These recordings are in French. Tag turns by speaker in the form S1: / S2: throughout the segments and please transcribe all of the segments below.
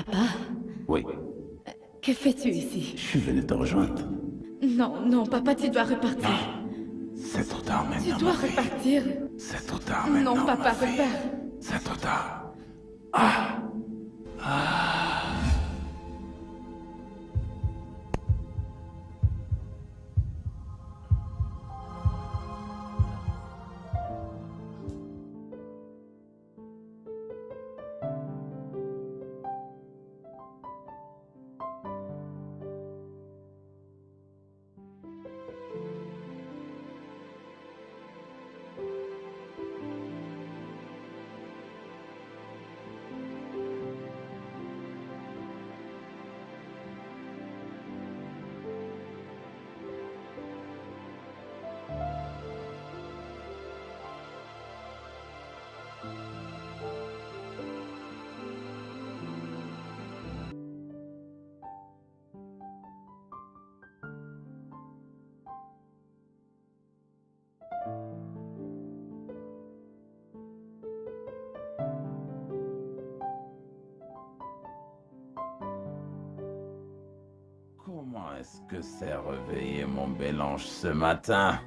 S1: Papa,
S2: Oui,
S1: que fais-tu ici?
S2: je suis venu te rejoindre.
S1: Non, non, papa, tu dois repartir.
S2: C'est trop tard
S1: Tu
S2: maintenant,
S1: dois
S2: ma fille.
S1: repartir.
S2: C'est trop tard
S1: Non,
S2: maintenant,
S1: papa,
S2: ma fille.
S1: repars.
S2: C'est trop tard. Comment est-ce que c'est réveillé mon bel ange ce matin?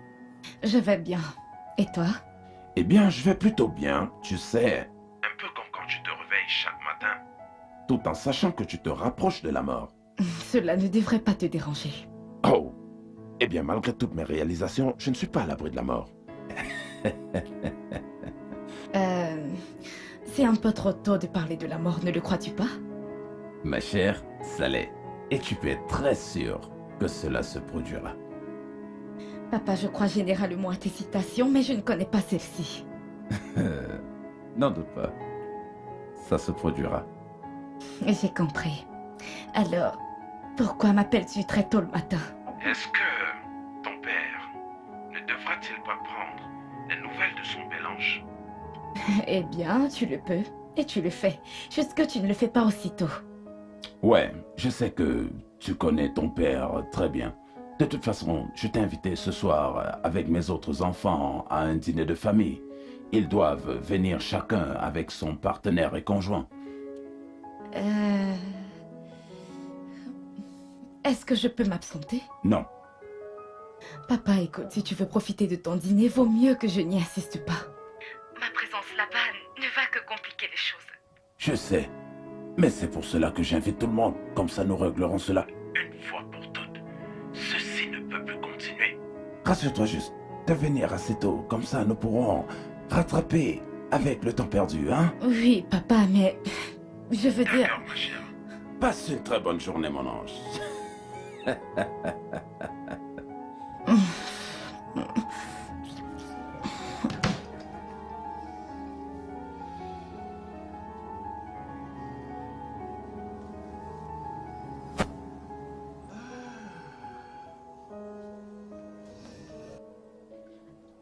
S1: Je vais bien. Et toi?
S2: Eh bien, je vais plutôt bien, tu sais. Un peu comme quand tu te réveilles chaque matin, tout en sachant que tu te rapproches de la mort.
S1: Cela ne devrait pas te déranger.
S2: Oh! Eh bien, malgré toutes mes réalisations, je ne suis pas à l'abri de la mort.
S1: C'est un peu trop tôt de parler de la mort, ne le crois-tu pas?
S2: Ma chère, ça l'est. Et tu peux être très sûr que cela se produira.
S1: Papa, je crois généralement à tes citations, mais je ne connais pas celle-ci.
S2: N'en doute pas. Ça se produira.
S1: J'ai compris. Alors, pourquoi m'appelles-tu très tôt le matin?
S2: Est-ce que ton père ne devra-t-il pas prendre les nouvelles de son bel ange?
S1: Eh bien, tu le peux. Et tu le fais. Juste que tu ne le fais pas aussitôt.
S2: Ouais, je sais que tu connais ton père très bien. De toute façon, je t'ai invité ce soir avec mes autres enfants à un dîner de famille. Ils doivent venir chacun avec son partenaire et conjoint.
S1: Est-ce que je peux m'absenter?
S2: Non,
S1: Papa, écoute, si tu veux profiter de ton dîner, vaut mieux que je n'y assiste pas. Ma présence là-bas ne va que compliquer les choses.
S2: je sais. Mais c'est pour cela que j'invite tout le monde. Comme ça, nous réglerons cela une fois pour toutes. Ceci ne peut plus continuer. Rassure-toi juste de venir assez tôt. Comme ça, nous pourrons rattraper avec le temps perdu, hein?
S1: Oui, papa, mais... Je veux dire...
S2: D'accord, ma chère. Passe une très bonne journée, mon ange.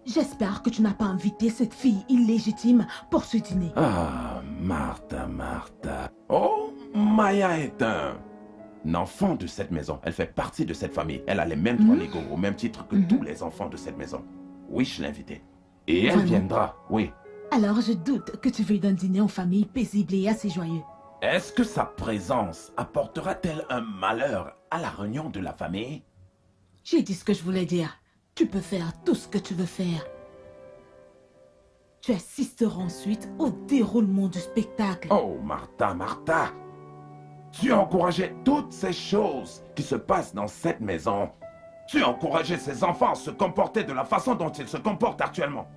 S3: J'espère que tu n'as pas invité cette fille illégitime pour ce dîner.
S2: Ah, Martha, Martha. Oh, Maya est un enfant de cette maison. Elle fait partie de cette famille. Elle a les mêmes droits légaux au même titre que tous les enfants de cette maison. Oui, je l'ai invitée. Et elle
S3: Vraiment?
S2: viendra, oui.
S3: Alors je doute que tu veuilles d'un dîner en famille paisible et assez joyeux.
S2: Est-ce que sa présence apportera-t-elle un malheur à la réunion de la famille?
S3: J'ai dit ce que je voulais dire. Tu peux faire tout ce que tu veux faire. Tu assisteras ensuite au déroulement du spectacle.
S2: Oh, Martha, Martha. Tu as encouragé toutes ces choses qui se passent dans cette maison. Tu as encouragé ces enfants à se comporter de la façon dont ils se comportent actuellement.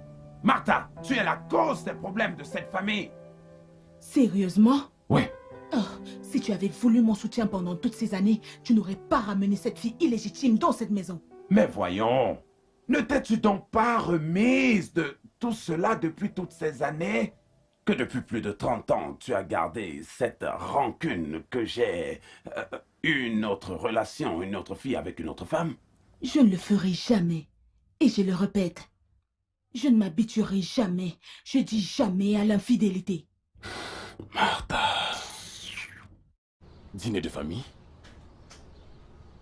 S2: Martha, tu es la cause des problèmes de cette famille.
S3: Sérieusement?
S2: Oui.
S3: Oh, si tu avais voulu mon soutien pendant toutes ces années, tu n'aurais pas ramené cette fille illégitime dans cette maison.
S2: Mais voyons, ne t'es-tu donc pas remise de tout cela depuis toutes ces années? Que depuis plus de 30 ans, tu as gardé cette rancune que j'ai une autre relation, une autre fille avec une autre femme?
S3: Je ne le ferai jamais. Et je le répète, je ne m'habituerai jamais, je dis jamais à l'infidélité.
S4: Martha. Dîner de famille?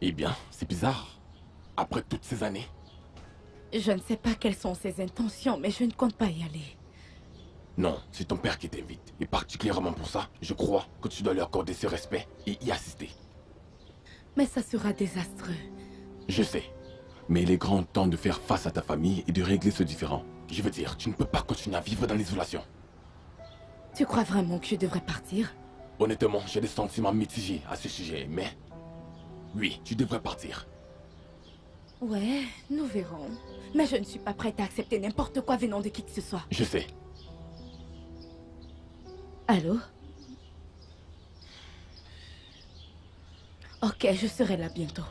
S4: Eh bien, c'est bizarre. Après toutes ces années.
S1: Je ne sais pas quelles sont ses intentions, mais je ne compte pas y aller.
S4: Non, c'est ton père qui t'invite. Et particulièrement pour ça, je crois que tu dois lui accorder ce respect et y assister.
S1: Mais ça sera désastreux.
S4: Je sais. Mais il est grand temps de faire face à ta famille et de régler ce différend. Je veux dire, tu ne peux pas continuer à vivre dans l'isolation.
S1: Tu crois vraiment que je devrais partir?
S4: Honnêtement, j'ai des sentiments mitigés à ce sujet, mais... Oui, tu devrais partir.
S1: Ouais, nous verrons. Mais je ne suis pas prête à accepter n'importe quoi venant de qui que ce soit.
S4: Je sais.
S1: Allô? Ok, je serai là bientôt.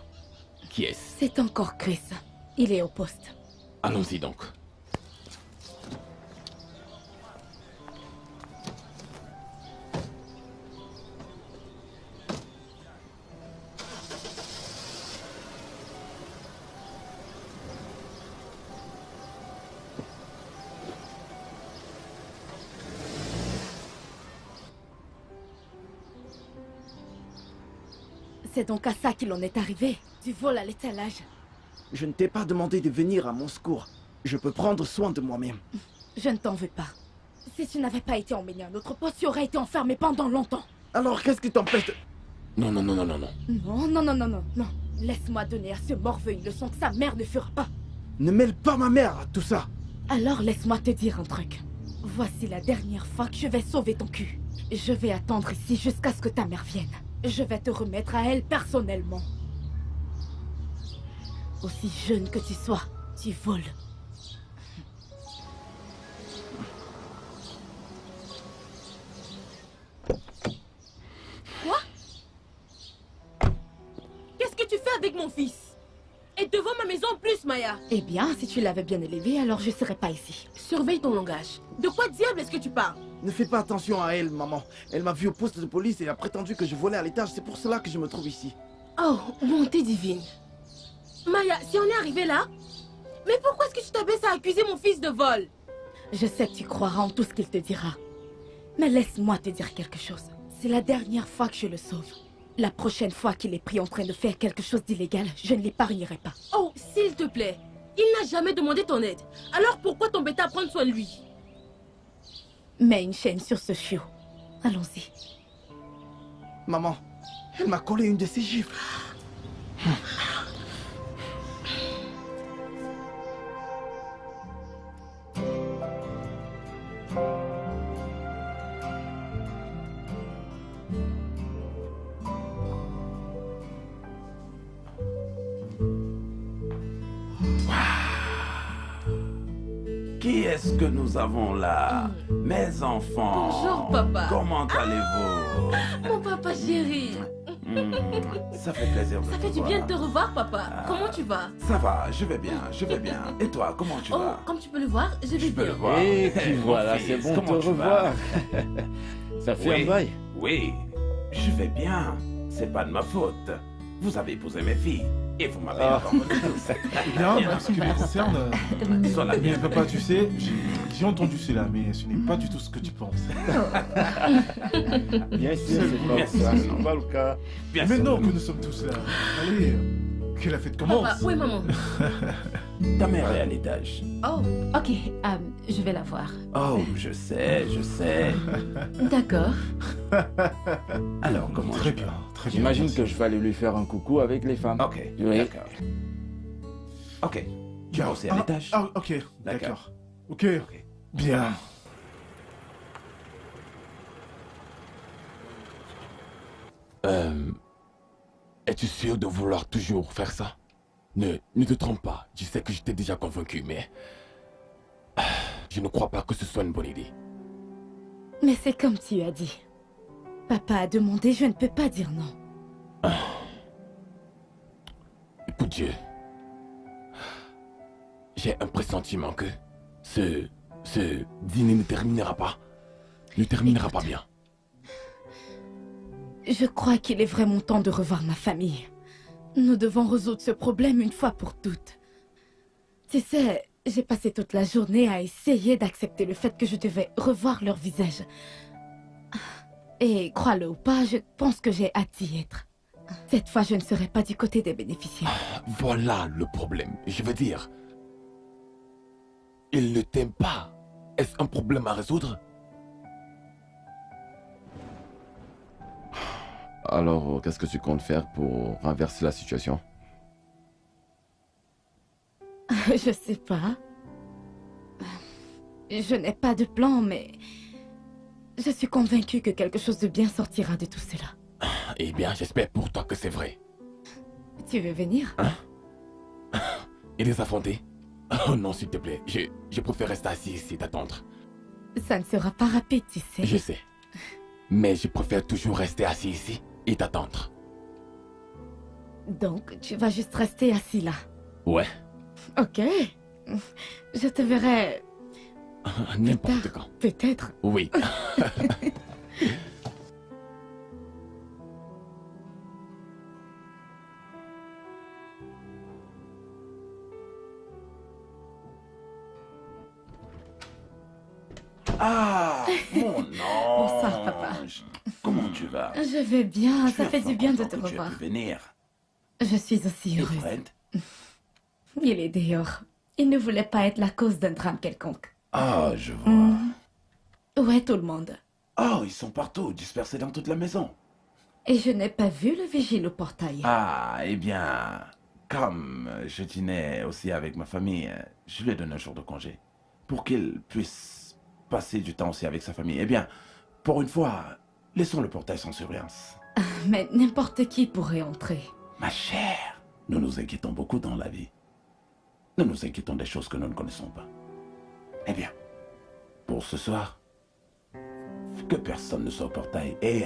S4: Qui est-ce?
S1: C'est encore Chris. Il est au poste.
S4: Allons-y donc.
S1: C'est donc à ça qu'il en est arrivé. Du vol à l'étalage.
S5: Je ne t'ai pas demandé de venir à mon secours. Je peux prendre soin de moi-même.
S1: Je ne t'en veux pas. Si tu n'avais pas été emmené à un autre poste, tu aurais été enfermé pendant longtemps.
S5: Alors qu'est-ce qui t'empêche de...
S4: Non, non, non, non, non, non.
S1: Non, non, non, non, non, non. Laisse-moi donner à ce morveux une leçon que sa mère ne fera pas.
S5: Ne mêle pas ma mère à tout ça.
S1: Alors laisse-moi te dire un truc. Voici la dernière fois que je vais sauver ton cul. Je vais attendre ici jusqu'à ce que ta mère vienne. Je vais te remettre à elle personnellement. Aussi jeune que tu sois, tu voles.
S3: Quoi? Qu'est-ce que tu fais avec mon fils? Et devant ma maison en plus, Maya.
S1: Eh bien, si tu l'avais bien élevé, alors je ne serais pas ici.
S3: Surveille ton langage. De quoi diable est-ce que tu parles?
S5: Ne fais pas attention à elle, maman. Elle m'a vu au poste de police et a prétendu que je volais à l'étage. C'est pour cela que je me trouve ici.
S3: Oh, bonté divine. Maya, si on est arrivé là, mais pourquoi est-ce que tu t'abaisses à accuser mon fils de vol?
S1: Je sais que tu croiras en tout ce qu'il te dira. Mais laisse-moi te dire quelque chose. C'est la dernière fois que je le sauve. La prochaine fois qu'il est pris en train de faire quelque chose d'illégal, je ne l'épargnerai pas.
S3: Oh, s'il te plaît. Il n'a jamais demandé ton aide. Alors pourquoi t'embêter à prendre soin de lui?
S1: Mets une chaîne sur ce chiot. Allons-y.
S5: Maman, elle m'a collé une de ses gifles.
S2: Qui est-ce que nous avons là? Mes enfants.
S3: Bonjour, papa.
S2: Comment allez-vous?
S3: Mon papa chéri.
S2: Ça fait plaisir de
S3: Ça
S2: te
S3: fait du
S2: voir.
S3: bien de te revoir, papa. Comment tu vas?
S2: Ça va, je vais bien, je vais bien. Et toi, comment tu
S3: Oh,
S2: vas?
S3: comme tu peux le voir, je vais
S2: Je peux le
S3: bien.
S2: voir.
S6: Et puis
S2: Mon
S6: voilà,
S2: fils,
S6: c'est bon de
S2: comment
S6: te
S2: tu vas?
S6: revoir. Ça fait
S2: Oui.
S6: un bail.
S2: Oui, je vais bien. C'est pas de ma faute. Vous avez épousé mes filles. Et vous m'avez
S6: Ah.
S2: abandonné tous.
S7: Bien, en ce qui me concerne,
S2: Soit la
S7: mais
S2: mienne.
S7: papa, tu sais, j'ai entendu cela, mais ce n'est pas du tout ce que tu penses.
S6: Bien sûr, c'est pas
S2: Merci.
S6: ça. C'est pas le cas.
S2: Bien
S7: Mais
S2: sûr.
S7: non, que nous sommes tous là. Allez, que la fête commence.
S3: Papa, où est maman?
S2: Ta mère est à l'étage.
S3: Oh,
S1: Ok, je vais la voir.
S2: Oh, je sais, je sais.
S1: D'accord.
S2: Alors, comment
S7: Très
S2: tu
S7: bien,
S2: vas?
S7: très bien.
S6: J'imagine
S7: merci.
S6: que je vais aller lui faire un coucou avec les femmes.
S2: Ok,
S6: Oui.
S2: d'accord. Ok, tu vas aussi à l'étage?
S7: Ah, ok,
S2: D'accord.
S7: d'accord. Ok,
S2: Ok.
S7: bien.
S4: Es-tu sûr de vouloir toujours faire ça? Ne te trompe pas. Je sais que je t'ai déjà convaincu, mais... Je ne crois pas que ce soit une bonne idée.
S1: Mais c'est comme tu as dit. Papa a demandé, je ne peux pas dire non.
S4: Écoute Dieu. J'ai un pressentiment que ce dîner ne terminera pas. Ne terminera pas bien.
S1: Je crois qu'il est vraiment temps de revoir ma famille. Nous devons résoudre ce problème une fois pour toutes. Tu sais, j'ai passé toute la journée à essayer d'accepter le fait que je devais revoir leur visage. Et crois-le ou pas, je pense que j'ai hâte d'y être. Cette fois, je ne serai pas du côté des bénéficiaires.
S4: Voilà le problème. Je veux dire... Il ne t'aime pas. Est-ce un problème à résoudre?
S6: Alors, qu'est-ce que tu comptes faire pour renverser la situation?
S1: Je sais pas. Je n'ai pas de plan, mais je suis convaincue que quelque chose de bien sortira de tout cela.
S4: Eh bien, j'espère pour toi que c'est vrai.
S1: Tu veux venir?
S4: Et les affronter? Oh non, s'il te plaît. Je préfère rester assis ici et t'attendre.
S1: Ça ne sera pas rapide, tu sais.
S4: Je sais. Mais je préfère toujours rester assis ici et t'attendre.
S1: Donc, tu vas juste rester assis là.
S4: Ouais.
S1: Ok. Je te verrai
S4: N'importe quand.
S1: peut-être.
S4: Oui.
S2: Ah, mon ange.
S1: Bonsoir, papa.
S2: Comment tu vas?
S1: Je vais bien,
S2: Je
S1: ça
S2: suis
S1: fait
S2: enfin
S1: du bien de
S2: content
S1: te
S2: que tu aies
S1: revoir.
S2: pu venir.
S1: Je suis aussi
S2: Et
S1: heureuse.
S2: Fred?
S1: Il est dehors. Il ne voulait pas être la cause d'un drame quelconque.
S2: Ah, je vois.
S1: Où est tout le monde?
S2: Oh, ils sont partout, dispersés dans toute la maison.
S1: Et je n'ai pas vu le vigile au portail.
S2: Ah, eh bien, comme je dînais aussi avec ma famille, je lui ai donné un jour de congé pour qu'il puisse passer du temps aussi avec sa famille. Eh bien, pour une fois, laissons le portail sans surveillance.
S1: Mais n'importe qui pourrait entrer.
S2: Ma chère, nous nous inquiétons beaucoup dans la vie. Nous nous inquiétons des choses que nous ne connaissons pas. Eh bien, pour ce soir, que personne ne soit au portail et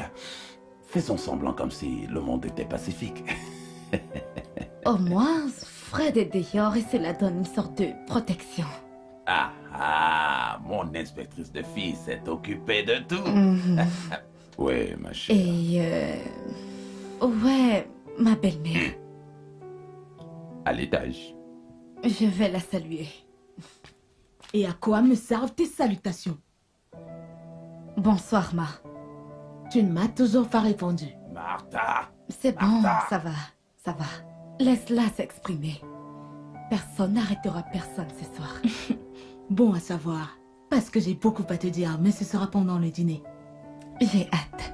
S2: faisons semblant comme si le monde était pacifique.
S1: Au moins, Fred est dehors et cela donne une sorte de protection.
S2: Ah, mon inspectrice de filles s'est occupée de tout. Oui, ma chère.
S1: Et ouais, ma belle-mère.
S2: À l'étage.
S1: Je vais la saluer.
S3: Et à quoi me servent tes salutations?
S1: Bonsoir, Ma.
S3: Tu ne m'as toujours pas répondu.
S2: Martha.
S1: C'est bon,
S2: Martha.
S1: ça va, ça va. Laisse-la s'exprimer. Personne n'arrêtera personne ce soir.
S3: Bon à savoir. Parce que j'ai beaucoup à te dire, mais ce sera pendant le dîner.
S1: J'ai hâte.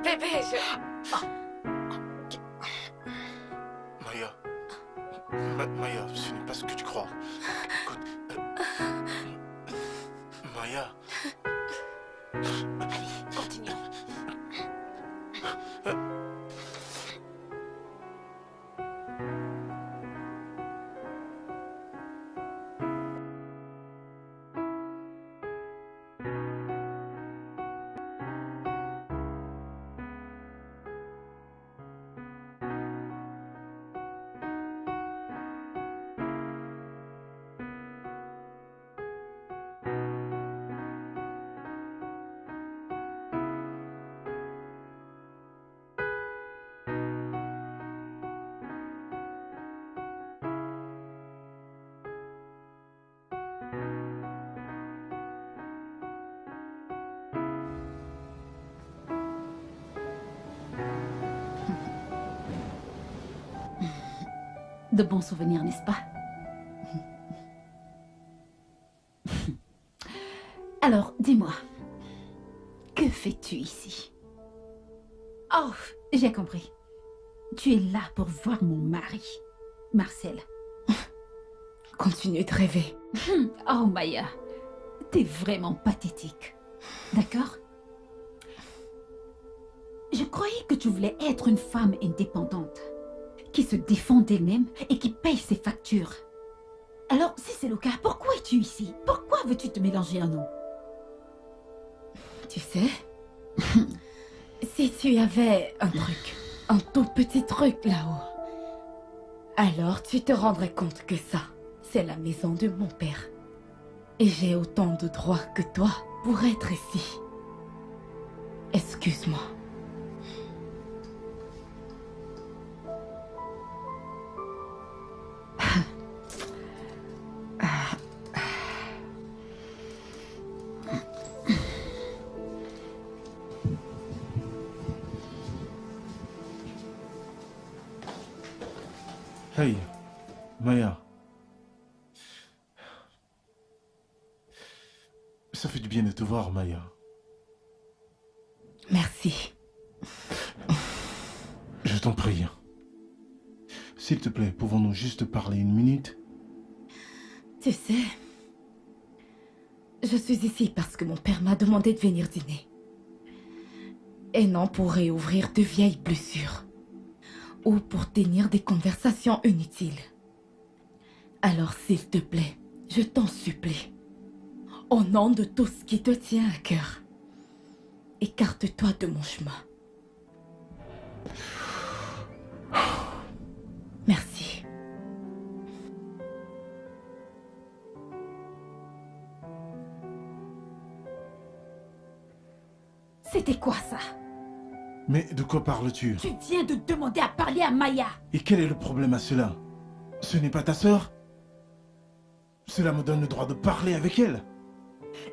S1: Bébé,
S7: Maya. Maya, ce n'est pas ce que tu crois. Écoute. Maya.
S1: Allez, continuons.
S8: De bons souvenirs, n'est-ce pas? Alors, dis-moi, que fais-tu ici? Oh, j'ai compris. Tu es là pour voir mon mari, Marcel.
S1: Continue de rêver.
S8: Oh, Maya, t'es vraiment pathétique. D'accord? Je croyais que tu voulais être une femme indépendante, qui se défend d'elle-même et qui paye ses factures. Alors, si c'est le cas, pourquoi es-tu ici? Pourquoi veux-tu te mélanger à nous?
S1: Tu sais, si tu avais un truc, un tout petit truc là-haut. Alors tu te rendrais compte que ça, c'est la maison de mon père. Et j'ai autant de droits que toi pour être ici. Excuse-moi.
S7: Hey, Maya. Ça fait du bien de te voir, Maya.
S1: Merci.
S7: Je t'en prie. S'il te plaît, pouvons-nous juste parler une minute?
S1: Tu sais, je suis ici parce que mon père m'a demandé de venir dîner. Et non pour réouvrir de vieilles blessures. Ou pour tenir des conversations inutiles. Alors s'il te plaît, je t'en supplie, au nom de tout ce qui te tient à cœur, écarte-toi de mon chemin. Merci.
S8: C'était quoi ça?
S7: Mais de quoi parles-tu?
S8: Tu viens de demander à parler à Maya.
S7: Et quel est le problème à cela? Ce n'est pas ta sœur? Cela me donne le droit de parler avec elle.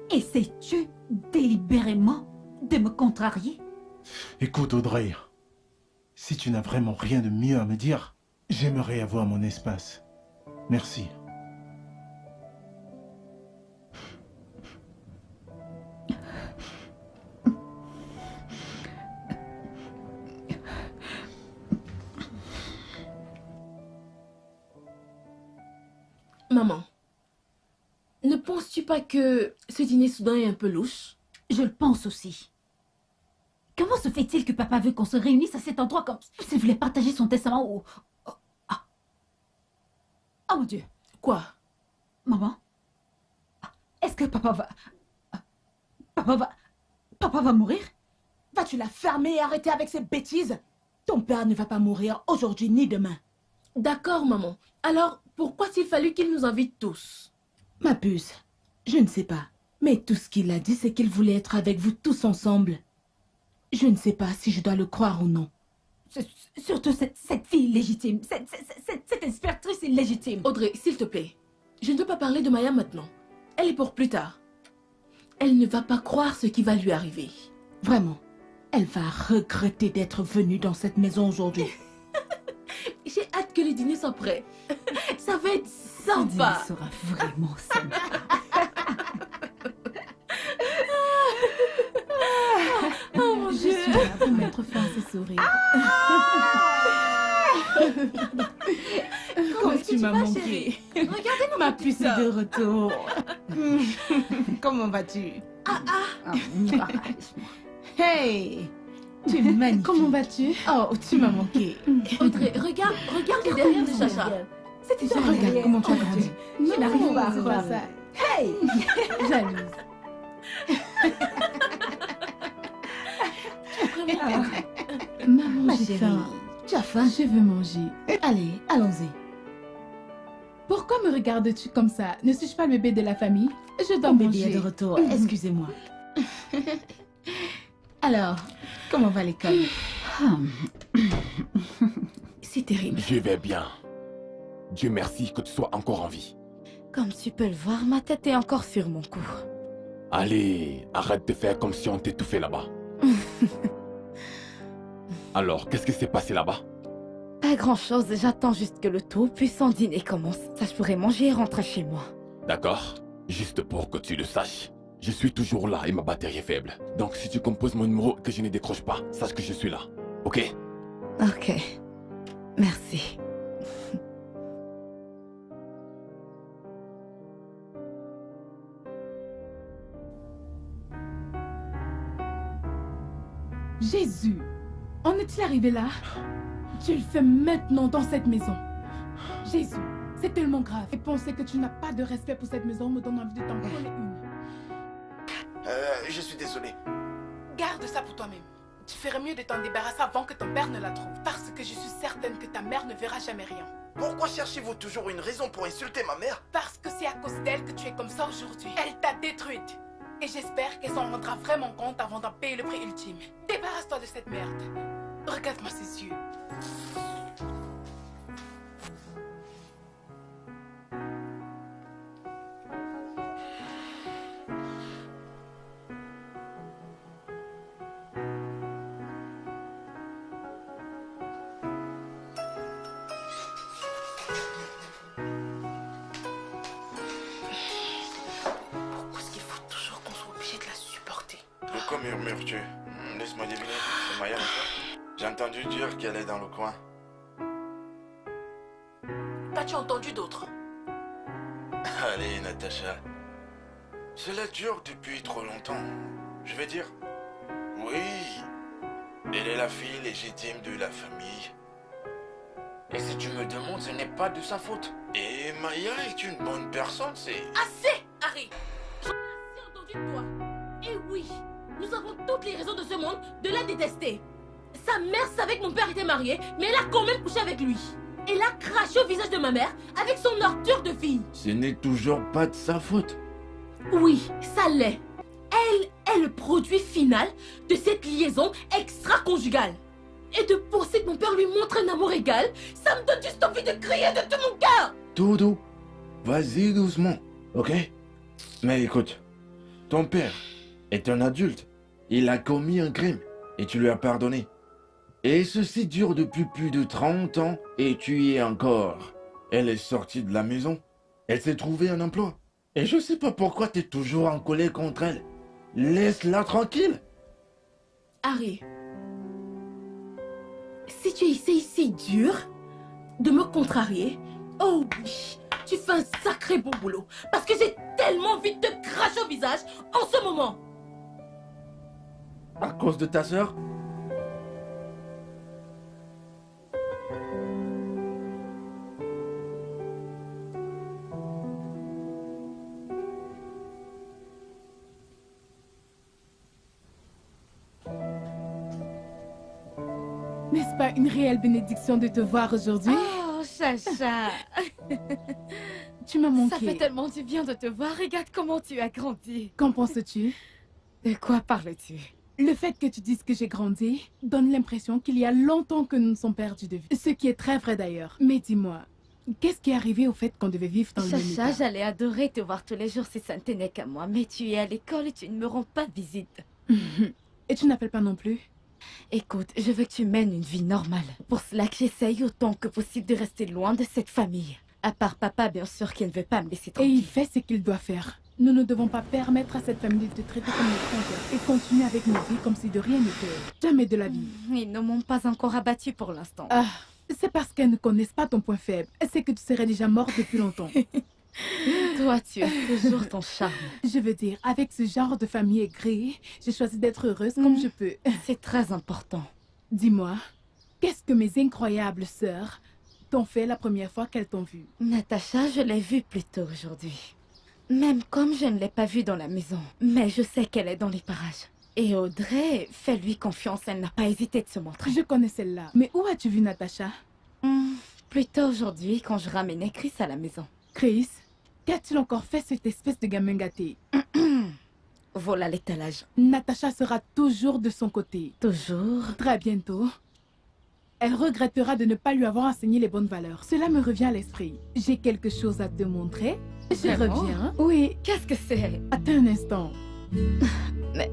S8: Essaies-tu délibérément de me contrarier?
S7: Écoute, Audrey, si tu n'as vraiment rien de mieux à me dire, j'aimerais avoir mon espace. Merci.
S9: Maman, ne penses-tu pas que ce dîner soudain est un peu louche?
S8: Je le pense aussi. Comment se fait-il que papa veut qu'on se réunisse à cet endroit comme s'il voulait partager son testament ou... Oh mon Dieu.
S9: Quoi?
S8: Maman? Est-ce que papa va... Papa va mourir?
S3: Vas-tu la fermer et arrêter avec ces bêtises? Ton père ne va pas mourir aujourd'hui ni demain.
S9: D'accord, maman. Alors, pourquoi a-t-il fallu qu'il nous invite tous?
S3: Ma puce, je ne sais pas. Mais tout ce qu'il a dit, c'est qu'il voulait être avec vous tous ensemble. Je ne sais pas si je dois le croire ou non.
S8: Surtout cette fille illégitime. Cette inspectrice illégitime.
S9: Audrey, s'il te plaît. Je ne veux pas parler de Maya maintenant. Elle est pour plus tard. Elle ne va pas croire ce qui va lui arriver.
S3: Vraiment, elle va regretter d'être venue dans cette maison aujourd'hui.
S9: J'ai hâte que le dîner soit prêt. Ça va être sympa.
S8: Ce dîner sera vraiment sympa.
S9: Oh mon Dieu.
S3: Je suis là pour mettre fin à ce sourire. Comment tu m'as manqué.
S9: Regardez-nous,
S3: Ma puce est de retour. Comment vas-tu? Hey, tu es magnifique. Comment vas-tu? Oh, tu m'as manqué.
S9: Audrey, regarde les derrière de Chacha.
S3: C'était ça. Regarde comment tu as grandi.
S8: Je n'arrive pas à
S3: regarder ça. Hey, jalouse. Maman, j'ai faim. Tu as faim? Je veux manger. Allez, allons-y.
S10: Pourquoi me regardes-tu comme ça? Ne suis-je pas le bébé de la famille? Je dois
S3: Ton
S10: manger.
S3: bébé est de retour. Excusez-moi. Alors, comment va l'école?
S9: C'est terrible.
S4: Je vais bien. Dieu merci que tu sois encore en vie.
S1: Comme tu peux le voir, ma tête est encore sur mon cou.
S4: Allez, arrête de faire comme si on t'étouffait là-bas. Alors, qu'est-ce qui s'est passé là-bas?
S1: Pas grand-chose, j'attends juste que le tout-puissant dîner commence. Ça, je pourrai manger et rentrer chez moi.
S4: D'accord. Juste pour que tu le saches. Je suis toujours là et ma batterie est faible. Donc si tu composes mon numéro et que je ne décroche pas, sache que je suis là. Ok?
S1: Ok. Merci.
S10: Jésus, en est-il arrivé là? Tu le fais maintenant dans cette maison. Jésus, c'est tellement grave. Et penser que tu n'as pas de respect pour cette maison me donne envie de t'en voler une.
S5: Je suis désolé.
S10: Garde ça pour toi-même. Tu ferais mieux de t'en débarrasser avant que ton père ne la trouve. Parce que je suis certaine que ta mère ne verra jamais rien.
S5: Pourquoi cherchez-vous toujours une raison pour insulter ma mère?
S10: Parce que c'est à cause d'elle que tu es comme ça aujourd'hui. Elle t'a détruite. Et j'espère qu'elle s'en rendra vraiment compte avant d'en payer le prix ultime. Débarrasse-toi de cette merde. Regarde-moi ses yeux.
S5: Pourquoi murmures-tu? Laisse-moi deviner, c'est Maya, n'est-ce pas? J'ai entendu dire qu'elle est dans le coin.
S9: Qu'as-tu entendu d'autre?
S5: Allez, Natacha. Cela dure depuis trop longtemps. Je vais dire, oui, elle est la fille légitime de la famille.
S4: Et si tu me demandes, ce n'est pas de sa faute.
S5: Et Maya est une bonne personne, c'est...
S9: Assez, Harry! J'en ai assez entendu de toi. Et oui, nous avons toutes les raisons de ce monde de la détester. Sa mère savait que mon père était marié, mais elle a quand même couché avec lui. Elle a craché au visage de ma mère avec son ordure de fille.
S6: Ce n'est toujours pas de sa faute.
S9: Oui, ça l'est. Elle est le produit final de cette liaison extra-conjugale. Et de penser que mon père lui montre un amour égal, ça me donne juste envie de crier de tout mon cœur.
S5: Dodo, vas-y doucement, ok? Mais écoute, ton père est un adulte. Il a commis un crime et tu lui as pardonné. Et ceci dure depuis plus de 30 ans et tu y es encore. Elle est sortie de la maison. Elle s'est trouvée un emploi. Et je sais pas pourquoi tu es toujours en colère contre elle. Laisse-la tranquille.
S9: Harry, si tu essayes si dur de me contrarier, oh oui, tu fais un sacré bon boulot. Parce que j'ai tellement envie de te cracher au visage en ce moment.
S5: À cause de ta sœur?
S10: N'est-ce pas une réelle bénédiction de te voir aujourd'hui?
S1: Oh, Chacha.
S10: Tu m'as manqué.
S1: Ça fait tellement du bien de te voir. Regarde comment tu as grandi.
S10: Qu'en penses-tu?
S1: De quoi parles-tu?
S10: Le fait que tu dises que j'ai grandi donne l'impression qu'il y a longtemps que nous nous sommes perdus de vue. Ce qui est très vrai d'ailleurs. Mais dis-moi, qu'est-ce qui est arrivé au fait qu'on devait vivre dans le même
S1: Chacha,
S10: état?
S1: j'allais adorer te voir tous les jours si ça ne tenait qu'à moi. Mais tu es à l'école et tu ne me rends pas visite.
S10: Et tu n'appelles pas non plus?
S1: Écoute, je veux que tu mènes une vie normale. Pour cela que j'essaye autant que possible de rester loin de cette famille. À part papa, bien sûr, qui ne veut pas me laisser
S10: Et
S1: tranquille.
S10: il fait ce qu'il doit faire. Nous ne devons pas permettre à cette famille de te traiter comme une étrangère et continuer avec nos vies comme si de rien n'était. Jamais de la vie.
S1: Ils ne m'ont pas encore abattu pour l'instant.
S10: Ah, c'est parce qu'elles ne connaissent pas ton point faible. C'est que tu serais déjà morte depuis longtemps.
S1: Toi, tu as toujours ton charme.
S10: Je veux dire, avec ce genre de famille aigrie, j'ai choisi d'être heureuse comme je peux.
S1: C'est très important.
S10: Dis-moi, qu'est-ce que mes incroyables sœurs t'ont fait la première fois qu'elles t'ont vue?
S1: Natacha, je l'ai vue plus tôt aujourd'hui. Même comme je ne l'ai pas vue dans la maison. Mais je sais qu'elle est dans les parages. Et Audrey, fais-lui confiance, elle n'a pas hésité de se montrer.
S10: Je connais celle-là. Mais où as-tu vu Natacha?
S1: Plus tôt aujourd'hui, quand je ramenais Chris à la maison.
S10: Chris, qu'a-t-il encore fait cette espèce de gamin gâté?
S1: Voilà l'étalage.
S10: Natacha sera toujours de son côté.
S1: Toujours?
S10: Très bientôt. Elle regrettera de ne pas lui avoir enseigné les bonnes valeurs. Cela me revient à l'esprit. J'ai quelque chose à te montrer. Je
S1: Vraiment?
S10: reviens. Oui.
S1: Qu'est-ce que c'est?
S10: Attends un instant.
S1: Mais...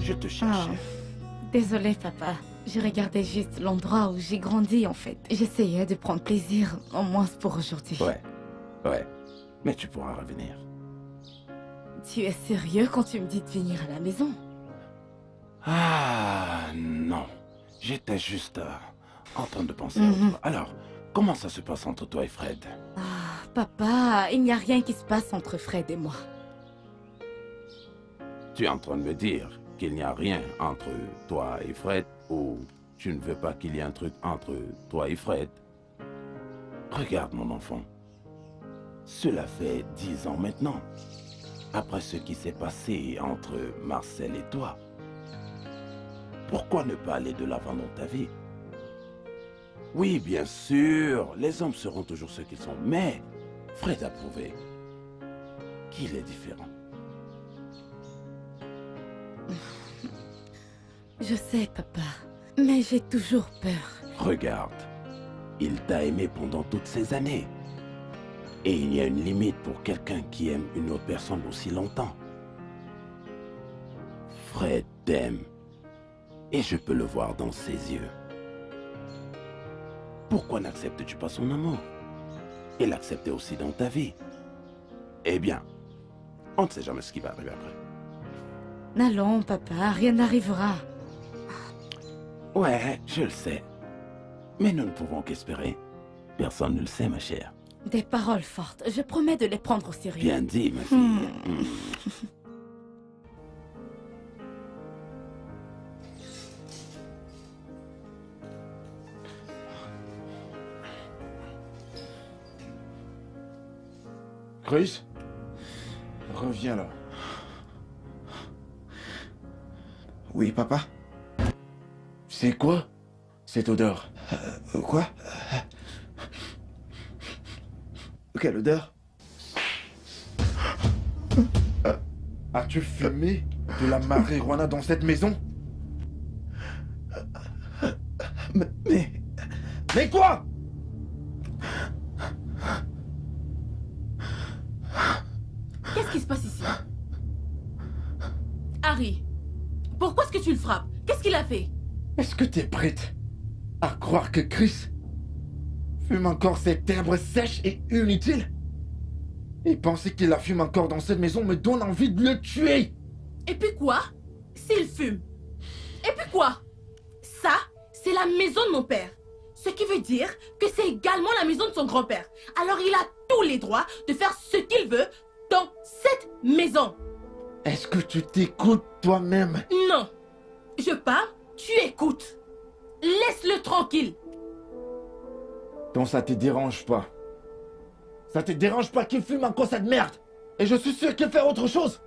S2: Je te cherchais.
S1: Désolée, papa. Je regardais juste l'endroit où j'ai grandi, en fait. J'essayais de prendre plaisir, au moins pour aujourd'hui.
S2: Ouais. Mais tu pourras revenir.
S1: Tu es sérieux quand tu me dis de venir à la maison?
S2: Ah, non. J'étais juste en train de penser à autre. Alors, comment ça se passe entre toi et Fred?
S1: Ah, papa, il n'y a rien qui se passe entre Fred et moi.
S2: Tu es en train de me dire qu'il n'y a rien entre toi et Fred, ou tu ne veux pas qu'il y ait un truc entre toi et Fred? Regarde, mon enfant. Cela fait 10 ans maintenant. Après ce qui s'est passé entre Marcel et toi. Pourquoi ne pas aller de l'avant dans ta vie? Oui, bien sûr, les hommes seront toujours ceux qu'ils sont, mais Fred a prouvé qu'il est différent.
S1: Je sais, papa, mais j'ai toujours peur.
S2: Regarde, il t'a aimé pendant toutes ces années. Et il y a une limite pour quelqu'un qui aime une autre personne aussi longtemps. Fred t'aime. Et je peux le voir dans ses yeux. Pourquoi n'acceptes-tu pas son amour? Et l'accepter aussi dans ta vie? Eh bien, on ne sait jamais ce qui va arriver après.
S1: N'allons, papa, rien n'arrivera.
S2: Ouais, je le sais. Mais nous ne pouvons qu'espérer. Personne ne le sait, ma chère.
S1: Des paroles fortes, je promets de les prendre au sérieux.
S2: Bien dit, ma fille.
S5: Chris? Reviens là.
S11: Oui, papa?
S5: C'est quoi cette odeur?
S11: Quoi? Quelle odeur?
S5: As-tu fumé de la marijuana dans cette maison? Mais quoi?
S9: Qu'est-ce qui se passe ici? Harry, pourquoi est-ce que tu le frappes? Qu'est-ce qu'il a fait?
S5: Est-ce que tu es prête à croire que Chris fume encore cette herbe sèche et inutile? Et penser qu'il la fume encore dans cette maison me donne envie de le tuer.
S9: Et puis quoi? S'il fume? Et puis quoi? Ça, c'est la maison de mon père. Ce qui veut dire que c'est également la maison de son grand-père. Alors il a tous les droits de faire ce qu'il veut dans cette maison.
S5: Est-ce que tu t'écoutes toi-même?
S9: Non. Je parle, tu écoutes. Laisse-le tranquille.
S5: Donc ça te dérange pas? Ça te dérange pas qu'il fume encore cette merde? Et je suis sûr qu'il fait autre chose.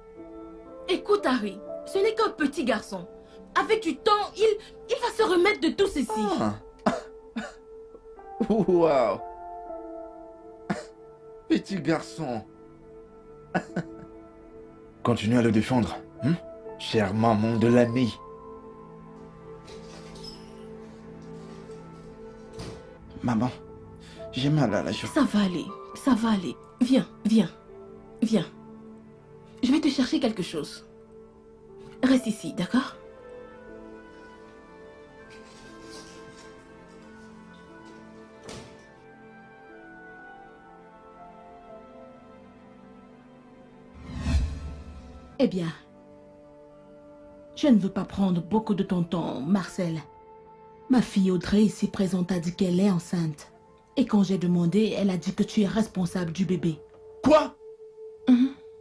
S9: Écoute Harry, ce n'est qu'un petit garçon. Avec du temps, il va se remettre de tout ceci.
S5: Waouh. Petit garçon. Continue à le défendre, chère maman de l'ami.
S11: Maman, j'ai mal à la jambe.
S9: Ça va aller, ça va aller. Viens, viens, viens. Je vais te chercher quelque chose. Reste ici, d'accord?
S3: Eh bien, je ne veux pas prendre beaucoup de ton temps, Marcel. Ma fille Audrey ici présente a dit qu'elle est enceinte. Et quand j'ai demandé, elle a dit que tu es responsable du bébé.
S7: Quoi?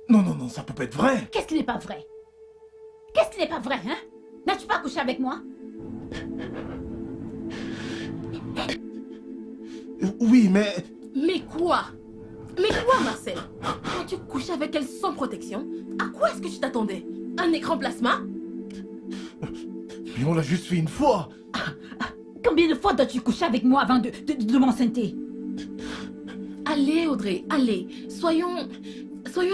S7: Non, non, non, ça peut pas être vrai.
S8: Qu'est-ce qui n'est pas vrai? Qu'est-ce qui n'est pas vrai, hein? N'as-tu pas couché avec moi?
S7: Oui, mais...
S9: Mais quoi? Mais quoi, Marcel? As-tu couché avec elle sans protection? À quoi est-ce que tu t'attendais? Un écran plasma?
S7: Mais on l'a juste fait une fois.
S8: Combien de fois dois-tu coucher avec moi avant de m'enceinte?
S9: Allez, Audrey, allez. Soyons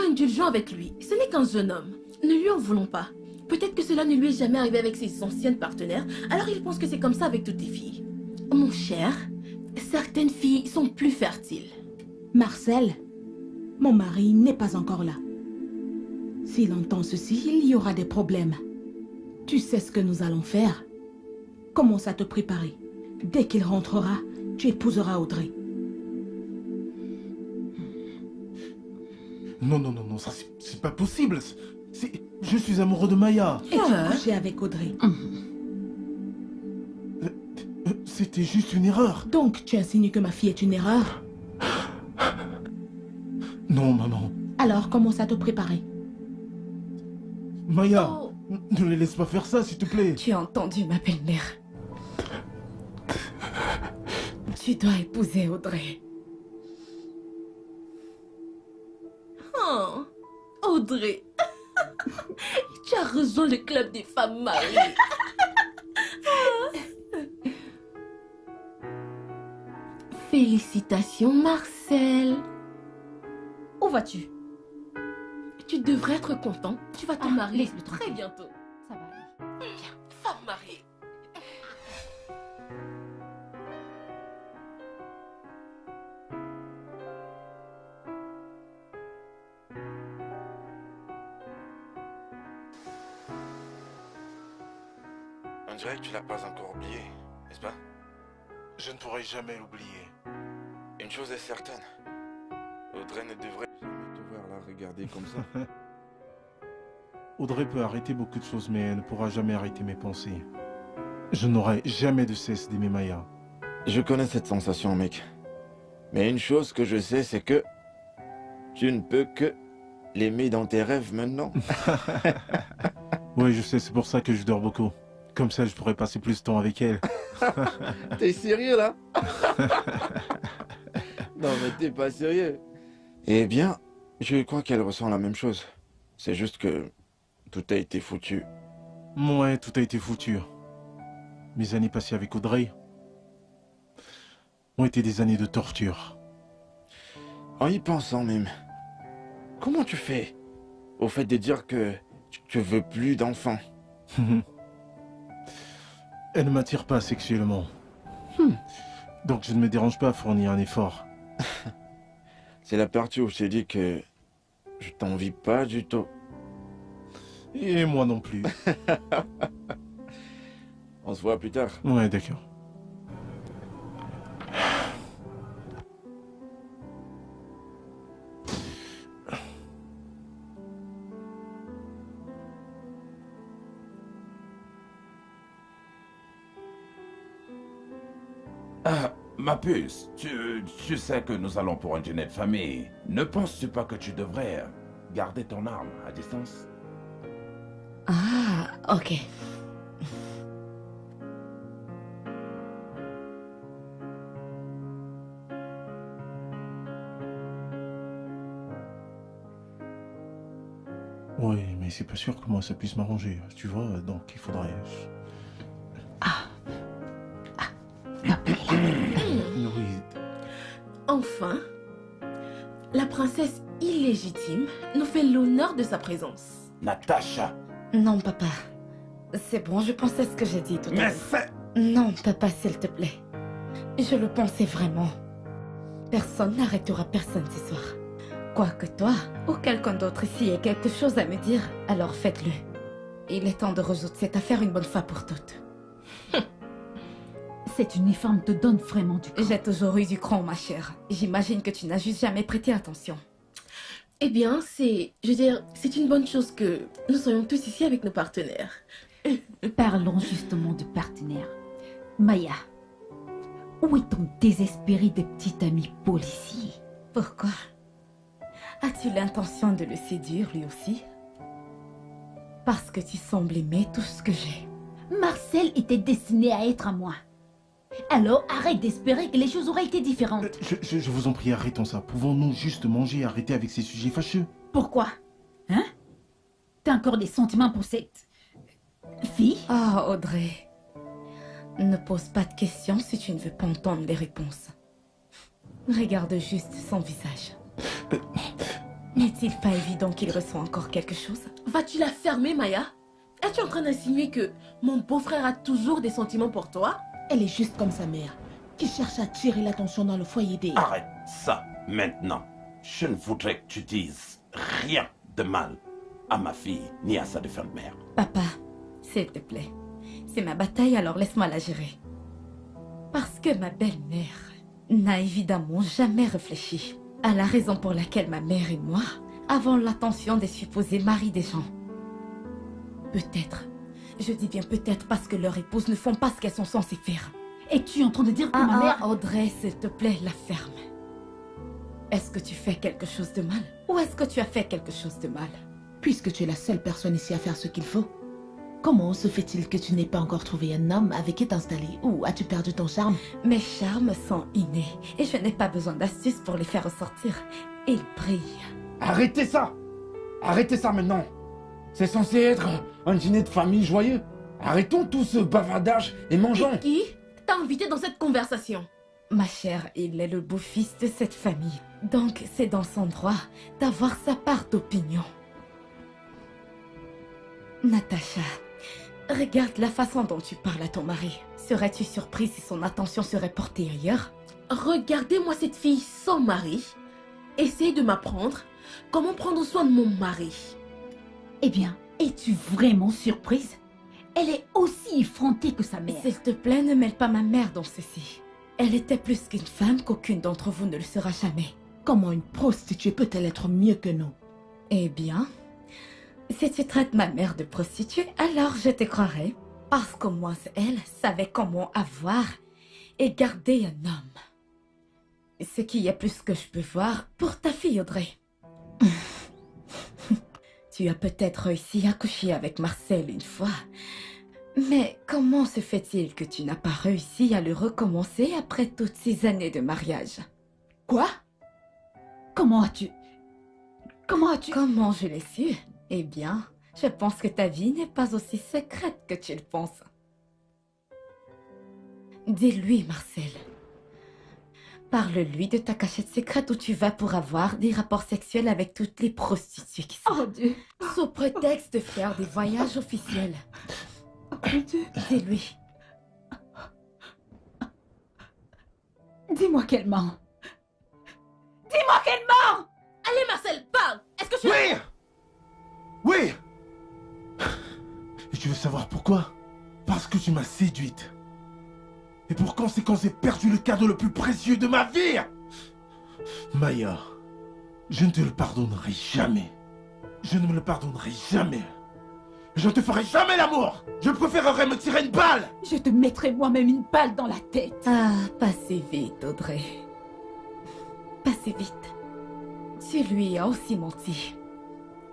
S9: indulgents avec lui. Ce n'est qu'un jeune homme. Ne lui en voulons pas. Peut-être que cela ne lui est jamais arrivé avec ses anciennes partenaires, alors il pense que c'est comme ça avec toutes les filles. Mon cher, certaines filles sont plus fertiles.
S3: Marcel, mon mari n'est pas encore là. S'il entend ceci, il y aura des problèmes. Tu sais ce que nous allons faire? Commence à te préparer. Dès qu'il rentrera, tu épouseras Audrey.
S7: Non, non, non, non, ça c'est pas possible. Je suis amoureux de Maya.
S3: Et tu as couché avec Audrey.
S7: C'était juste une erreur.
S3: Donc, tu insinues que ma fille est une erreur?
S7: Non, maman.
S3: Alors, commence à te préparer.
S7: Maya, ne les laisse pas faire ça, s'il te plaît.
S1: Tu as entendu, ma belle-mère. Tu dois épouser Audrey.
S9: Oh, Audrey. Tu as rejoint le club des femmes mariées. Félicitations, Marcel. Où vas-tu? Tu devrais être content. Tu vas te marier très bientôt.
S8: Ça va aller.
S9: Bien, femme mariée.
S5: On dirait que tu l'as pas encore oublié, n'est-ce pas?
S7: Je ne pourrai jamais l'oublier.
S5: Une chose est certaine. Audrey ne devrait jamais te voir la regarder comme ça.
S7: Audrey peut arrêter beaucoup de choses, mais elle ne pourra jamais arrêter mes pensées. Je n'aurai jamais de cesse d'aimer Maya.
S5: Je connais cette sensation, mec. Mais une chose que je sais, c'est que tu ne peux que l'aimer dans tes rêves maintenant.
S7: Oui, je sais, c'est pour ça que je dors beaucoup. Comme ça, je pourrais passer plus de temps avec elle.
S5: T'es sérieux, là? Non, mais t'es pas sérieux. Eh bien, je crois qu'elle ressent la même chose. C'est juste que tout a été foutu.
S7: Ouais, tout a été foutu. Mes années passées avec Audrey ont été des années de torture.
S5: En y pensant même, comment tu fais au fait de dire que tu veux plus d'enfants?
S7: Elle ne m'attire pas sexuellement. Donc je ne me dérange pas à fournir un effort.
S5: C'est la partie où je t'ai dit que je t'envie pas du tout.
S7: Et moi non plus.
S5: On se voit plus tard.
S7: Ouais, d'accord.
S2: Ma puce, tu sais que nous allons pour un dîner de famille. Ne penses-tu pas que tu devrais garder ton arme à distance?
S1: Ah, ok.
S7: Oui, mais c'est pas sûr que moi ça puisse m'arranger, tu vois, donc il faudrait... Oui.
S9: Enfin, la princesse illégitime nous fait l'honneur de sa présence.
S2: Natacha.
S1: Non, papa. C'est bon, je pensais ce que j'ai dit tout à l'heure.
S2: Mais c'est...
S1: Non, papa, s'il te plaît. Je le pensais vraiment. Personne n'arrêtera personne ce soir. Quoique toi, ou quelqu'un d'autre ici ait quelque chose à me dire, alors faites-le. Il est temps de résoudre cette affaire une bonne fois pour toutes.
S8: Cet uniforme te donne vraiment du cran.
S1: J'ai toujours eu du cran, ma chère. J'imagine que tu n'as juste jamais prêté attention.
S9: Eh bien, c'est une bonne chose que nous soyons tous ici avec nos partenaires.
S8: Parlons justement de partenaires. Maya, où est ton désespéré de petit ami policier?
S1: Pourquoi? As-tu l'intention de le séduire lui aussi? Parce que tu sembles aimer tout ce que j'ai.
S8: Marcel était destiné à être à moi. Alors arrête d'espérer que les choses auraient été différentes.
S7: Je vous en prie, arrêtons ça. Pouvons-nous juste manger et arrêter avec ces sujets fâcheux?
S8: Pourquoi? Hein? T'as encore des sentiments pour cette... fille?
S1: Ah, Audrey. Ne pose pas de questions si tu ne veux pas entendre les réponses. Regarde juste son visage. N'est-il pas évident qu'il ressent encore quelque chose?
S9: Vas-tu la fermer, Maya? Es-tu en train d'insinuer que mon beau-frère a toujours des sentiments pour toi?
S3: Elle est juste comme sa mère, qui cherche à tirer l'attention dans le foyer des...
S2: Arrête ça maintenant. Je ne voudrais que tu dises rien de mal à ma fille, ni à sa défunte mère.
S1: Papa, s'il te plaît. C'est ma bataille, alors laisse-moi la gérer. Parce que ma belle-mère n'a évidemment jamais réfléchi à la raison pour laquelle ma mère et moi avant l'attention des supposés maris des gens. Peut-être. Je dis bien peut-être parce que leurs épouses ne font pas ce qu'elles sont censées faire.
S8: Es-tu en train de dire que ma mère...
S1: Audrey, s'il te plaît, la ferme. Est-ce que tu fais quelque chose de mal? Ou est-ce que tu as fait quelque chose de mal?
S3: Puisque tu es la seule personne ici à faire ce qu'il faut, comment se fait-il que tu n'aies pas encore trouvé un homme avec qui t'installer? Ou as-tu perdu ton charme?
S1: Mes charmes sont innés et je n'ai pas besoin d'astuces pour les faire ressortir. Ils brillent.
S5: Arrêtez ça! Arrêtez ça maintenant! C'est censé être un dîner de famille joyeux. Arrêtons tout ce bavardage et mangeons.
S9: Et qui t'a invité dans cette conversation?
S1: Ma chère, il est le beau-fils de cette famille. Donc c'est dans son droit d'avoir sa part d'opinion. Natacha, regarde la façon dont tu parles à ton mari. Serais-tu surprise si son attention serait portée ailleurs?
S9: Regardez-moi cette fille sans mari. Essayez de m'apprendre comment prendre soin de mon mari.
S8: Eh bien, es-tu vraiment surprise? Elle est aussi effrontée que sa mère.
S1: S'il te plaît, ne mêle pas ma mère dans ceci. Elle était plus qu'une femme qu'aucune d'entre vous ne le sera jamais.
S3: Comment une prostituée peut-elle être mieux que nous?
S1: Eh bien, si tu traites ma mère de prostituée, alors je te croirai. Parce qu'au moins elle savait comment avoir et garder un homme. Ce qui est plus que je peux voir pour ta fille, Audrey. Tu as peut-être réussi à coucher avec Marcel une fois. Mais comment se fait-il que tu n'as pas réussi à le recommencer après toutes ces années de mariage?
S3: Quoi?
S8: Comment as-tu...
S1: Comment je l'ai su? Eh bien, je pense que ta vie n'est pas aussi secrète que tu le penses. Dis-lui, Marcel. Parle-lui de ta cachette secrète où tu vas pour avoir des rapports sexuels avec toutes les prostituées qui sont...
S8: Oh Dieu!
S1: Sous prétexte de faire des voyages officiels. Dis-lui.
S8: Dis-moi qu'elle ment. Dis-moi qu'elle ment!
S9: Allez Marcel, parle! Est-ce que tu...
S7: Oui! Oui! Et tu veux savoir pourquoi? Parce que tu m'as séduite. Et pour conséquence, j'ai perdu le cadeau le plus précieux de ma vie! Maya, je ne te le pardonnerai jamais. Je ne me le pardonnerai jamais. Je ne te ferai jamais l'amour! Je préférerais me tirer une balle!
S8: Je te mettrai moi-même une balle dans la tête.
S1: Ah, pas si vite, Audrey. Pas si vite. Tu lui as aussi menti.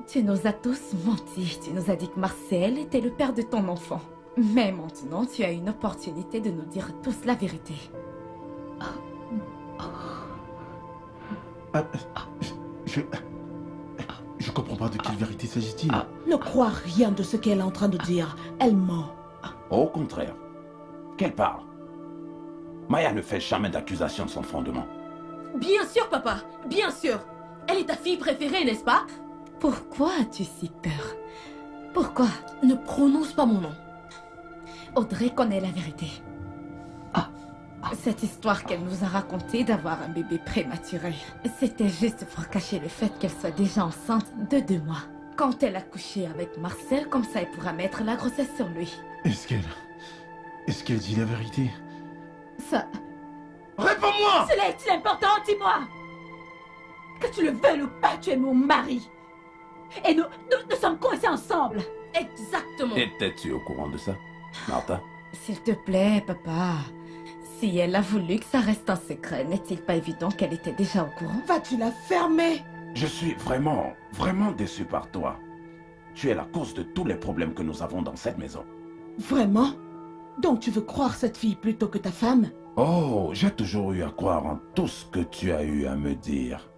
S1: Tu nous as tous menti. Tu nous as dit que Marcel était le père de ton enfant. Mais maintenant, tu as une opportunité de nous dire tous la vérité.
S7: Je comprends pas de quelle vérité s'agit-il.
S3: Ne crois rien de ce qu'elle est en train de dire. Elle ment.
S2: Au contraire. Qu'elle parle. Maya ne fait jamais d'accusation sans fondement.
S9: Bien sûr, papa. Bien sûr. Elle est ta fille préférée, n'est-ce pas?
S1: Pourquoi as-tu si peur? Pourquoi?
S9: Ne prononce pas mon nom.
S1: Audrey connaît la vérité. Cette histoire qu'elle nous a racontée d'avoir un bébé prématuré, c'était juste pour cacher le fait qu'elle soit déjà enceinte de 2 mois. Quand elle a couché avec Marcel, comme ça elle pourra mettre la grossesse sur lui.
S7: Est-ce qu'elle dit la vérité?
S8: Ça...
S7: Réponds-moi!
S8: Cela est-il important? Dis-moi! Que tu le veuilles ou pas, tu es mon mari. Et nous sommes coincés ensemble.
S9: Exactement.
S2: Étais-tu au courant de ça, Martha?
S1: S'il te plaît, papa. Si elle a voulu que ça reste un secret, n'est-il pas évident qu'elle était déjà au courant?
S3: Vas-tu la fermer?
S2: Je suis vraiment, vraiment déçu par toi. Tu es la cause de tous les problèmes que nous avons dans cette maison.
S3: Vraiment? Donc tu veux croire cette fille plutôt que ta femme?
S2: Oh, j'ai toujours eu à croire en tout ce que tu as eu à me dire.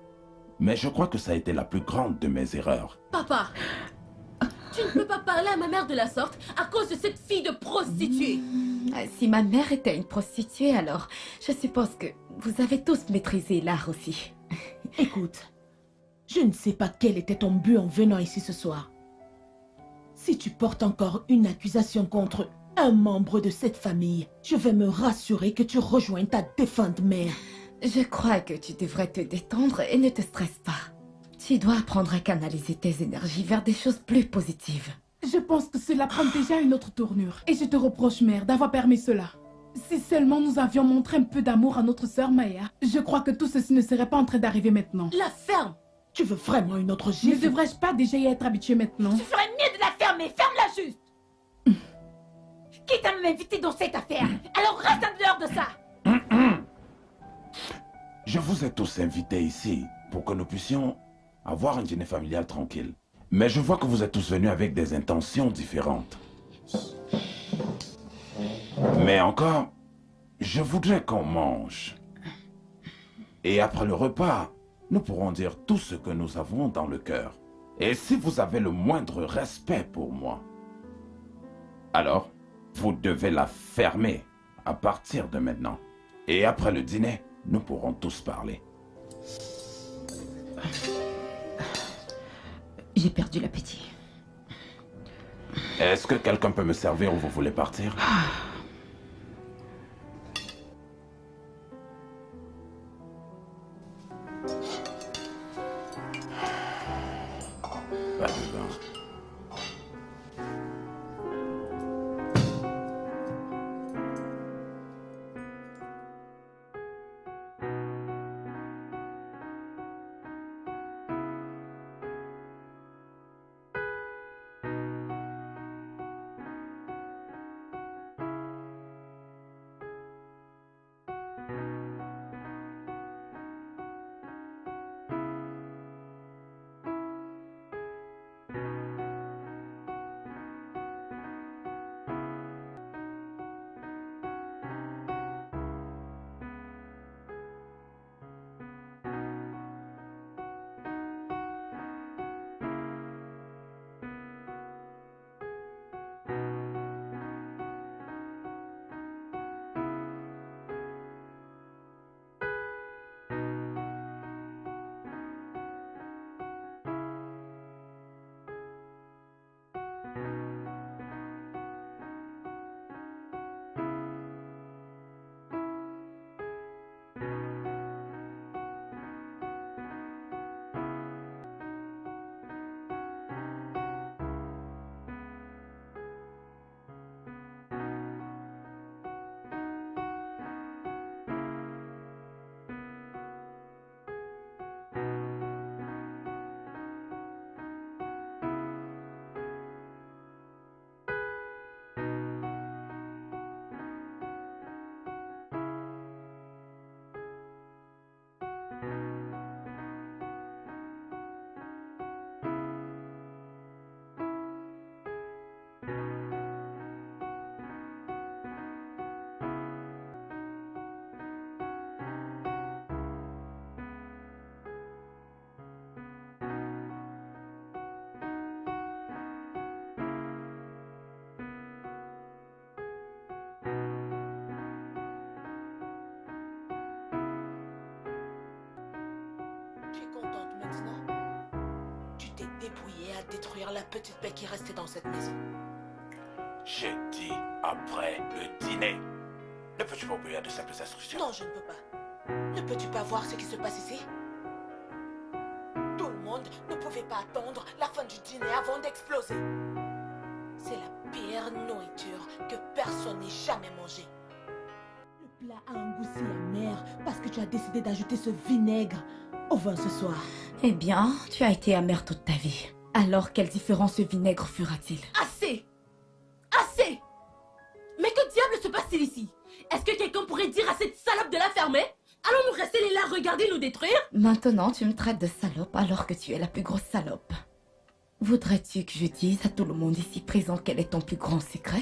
S2: Mais je crois que ça a été la plus grande de mes erreurs.
S9: Papa, tu ne peux pas parler à ma mère de la sorte à cause de cette fille de prostituée.
S1: Si ma mère était une prostituée, alors je suppose que vous avez tous maîtrisé l'art aussi.
S3: Écoute, je ne sais pas quel était ton but en venant ici ce soir. Si tu portes encore une accusation contre un membre de cette famille, je vais me rassurer que tu rejoignes ta défunte mère.
S1: Je crois que tu devrais te détendre et ne te stresse pas. Tu dois apprendre à canaliser tes énergies vers des choses plus positives.
S10: Je pense que cela prend déjà une autre tournure. Et je te reproche, mère, d'avoir permis cela. Si seulement nous avions montré un peu d'amour à notre sœur Maya, je crois que tout ceci ne serait pas en train d'arriver maintenant.
S9: La ferme!
S3: Tu veux vraiment une autre
S10: Ne
S3: gifle?
S10: devrais-je pas déjà y être habituée maintenant?
S8: Tu ferais mieux de la fermer. Ferme-la juste. Qui t'a m'invité dans cette affaire? Alors reste en dehors de ça.
S2: Je vous ai tous invités ici pour que nous puissions avoir un dîner familial tranquille. Mais je vois que vous êtes tous venus avec des intentions différentes. Mais encore, je voudrais qu'on mange. Et après le repas, nous pourrons dire tout ce que nous avons dans le cœur. Et si vous avez le moindre respect pour moi, alors vous devez la fermer à partir de maintenant. Et après le dîner, nous pourrons tous parler.
S8: J'ai perdu l'appétit.
S2: Est-ce que quelqu'un peut me servir ou vous voulez partir? Pas de vin.
S3: Débrouiller à détruire la petite paix qui restait dans cette maison.
S2: J'ai dit après le dîner. Ne peux-tu pas obéir de simples instructions?
S3: Non, je ne peux pas. Ne peux-tu pas voir ce qui se passe ici? Tout le monde ne pouvait pas attendre la fin du dîner avant d'exploser. C'est la pire nourriture que personne n'ait jamais mangée. Le plat a un goût si amer parce que tu as décidé d'ajouter ce vinaigre au vin ce soir.
S1: Eh bien, tu as été amère toute ta vie. Alors, quelle différence ce vinaigre fera-t-il?
S9: Assez! Assez! Mais que diable se passe-t-il ici? Est-ce que quelqu'un pourrait dire à cette salope de la fermer? Allons-nous rester là, regarder nous détruire?
S1: Maintenant, tu me traites de salope alors que tu es la plus grosse salope. Voudrais-tu que je dise à tout le monde ici présent quel est ton plus grand secret?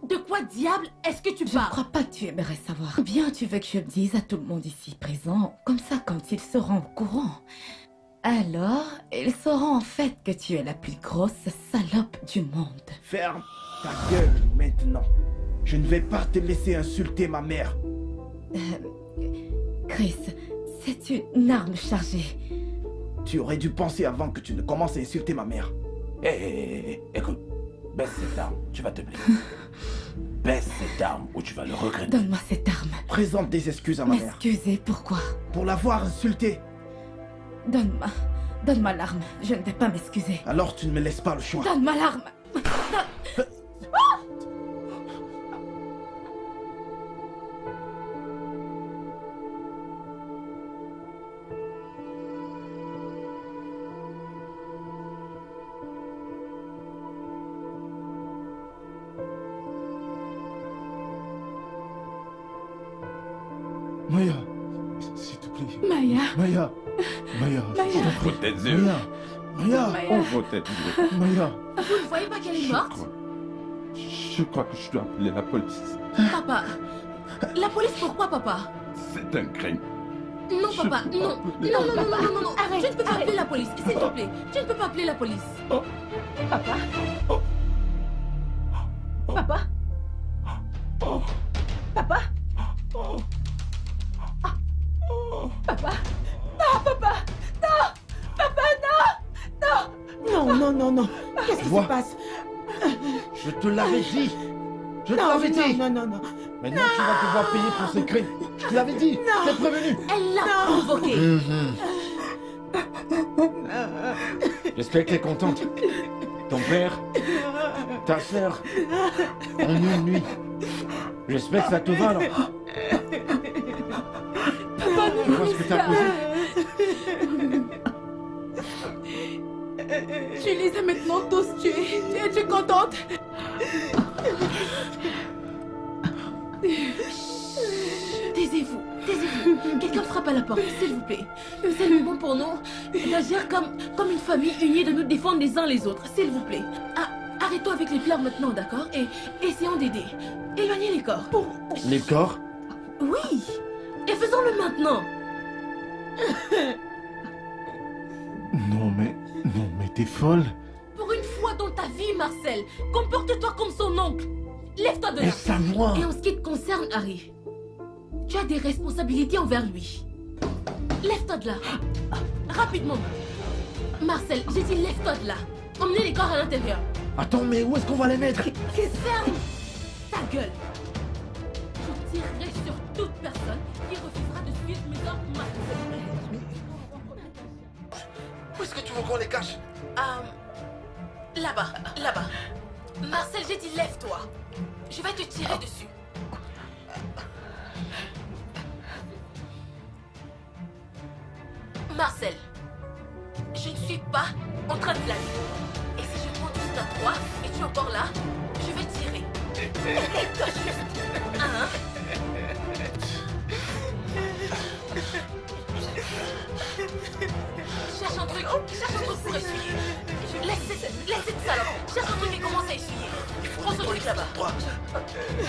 S9: De quoi diable est-ce que tu
S1: Je
S9: parles?
S1: ne crois pas que tu aimerais savoir. Ou bien tu veux que je le dise à tout le monde ici présent, comme ça quand ils seront au courant. Alors, ils sauront en fait que tu es la plus grosse salope du monde.
S11: Ferme ta gueule maintenant. Je ne vais pas te laisser insulter ma mère.
S1: Chris, c'est une arme chargée.
S11: Tu aurais dû penser avant que tu ne commences à insulter ma mère.
S2: Hé, écoute, baisse cette arme, tu vas te blesser. Baisse cette arme ou tu vas le regretter.
S1: Donne-moi cette arme.
S11: Présente des excuses à ma mère.
S1: M'excuser, pourquoi?
S11: Pour l'avoir insultée.
S1: Donne-moi l'arme. Je ne vais pas m'excuser.
S11: Alors tu ne me laisses pas le choix.
S1: Donne-moi l'arme.
S7: Maya, s'il te plaît.
S10: Maya.
S7: Maya. Maya.
S10: Maya.
S2: Ouvre tes yeux.
S7: Maya. Maya.
S10: Maya.
S2: Ouvre tes yeux.
S7: Maya.
S9: Vous ne voyez pas qu'elle est morte?
S2: Je crois que je dois appeler la police.
S9: Papa. La police, pourquoi, papa?
S2: C'est un crime.
S9: Non, papa,
S2: Je peux
S9: non.
S2: pas appeler
S9: Non,
S2: la
S9: non, non, non,
S2: police.
S9: non, non.
S10: Arrête,
S9: Tu ne peux pas
S10: arrête.
S9: appeler la police, s'il te plaît. Tu ne peux pas appeler la police.
S10: Papa. Papa. Papa. Papa. Non, papa. Non. Papa, non. Non.
S3: Non, non, non, non. Qu'est-ce qui
S5: Vois.
S3: se passe?
S5: Je te l'avais dit. Je te
S3: Non,
S5: l'avais dit.
S3: non, non, non, non.
S5: Maintenant, tu vas devoir payer pour ces crimes. Je te l'avais dit. T'es prévenu.
S9: Elle l'a provoqué.
S5: J'espère que t'es contente. Ton père, ta sœur, en une nuit. J'espère que ça te va, là.
S10: Papa,
S5: Tu vois ce que t'as causé?
S10: Tu les as maintenant tous tués. Tu es contente?
S9: Taisez-vous, taisez-vous. Quelqu'un frappe à la porte, s'il vous plaît. C'est le moment pour nous d'agir comme une famille unie, de nous défendre les uns les autres, s'il vous plaît. Ah, arrêtons avec les pleurs maintenant, d'accord? Et essayons d'aider. Éloignez les corps.
S5: Les corps?
S9: Oui. Et faisons-le maintenant.
S7: Non, mais t'es folle.
S9: Pour une fois dans ta vie, Marcel, comporte-toi comme son oncle. Lève-toi de là.
S5: Laisse à moi.
S9: Et en ce qui te concerne, Harry, tu as des responsabilités envers lui. Lève-toi de là. Rapidement. Marcel, j'ai dit lève-toi de là. Emmenez les corps à l'intérieur.
S5: Attends, mais où est-ce qu'on va les mettre?
S9: Ferme ta gueule. Je tirerai sur toute personne qui refusera de suivre mes ordres, Marcel.
S5: Où est-ce que tu veux qu'on les cache?
S9: Là-bas, là-bas. Marcel, j'ai dit lève-toi. Je vais te tirer dessus. Marcel, je ne suis pas en train de blaguer. Et si je monte jusqu'à 3 et tu es encore là, je vais tirer. Lève-toi juste. Cherche un truc pour essuyer. Laisse cette salope. Cherche un truc et commence à essuyer. Prends ce truc là-bas.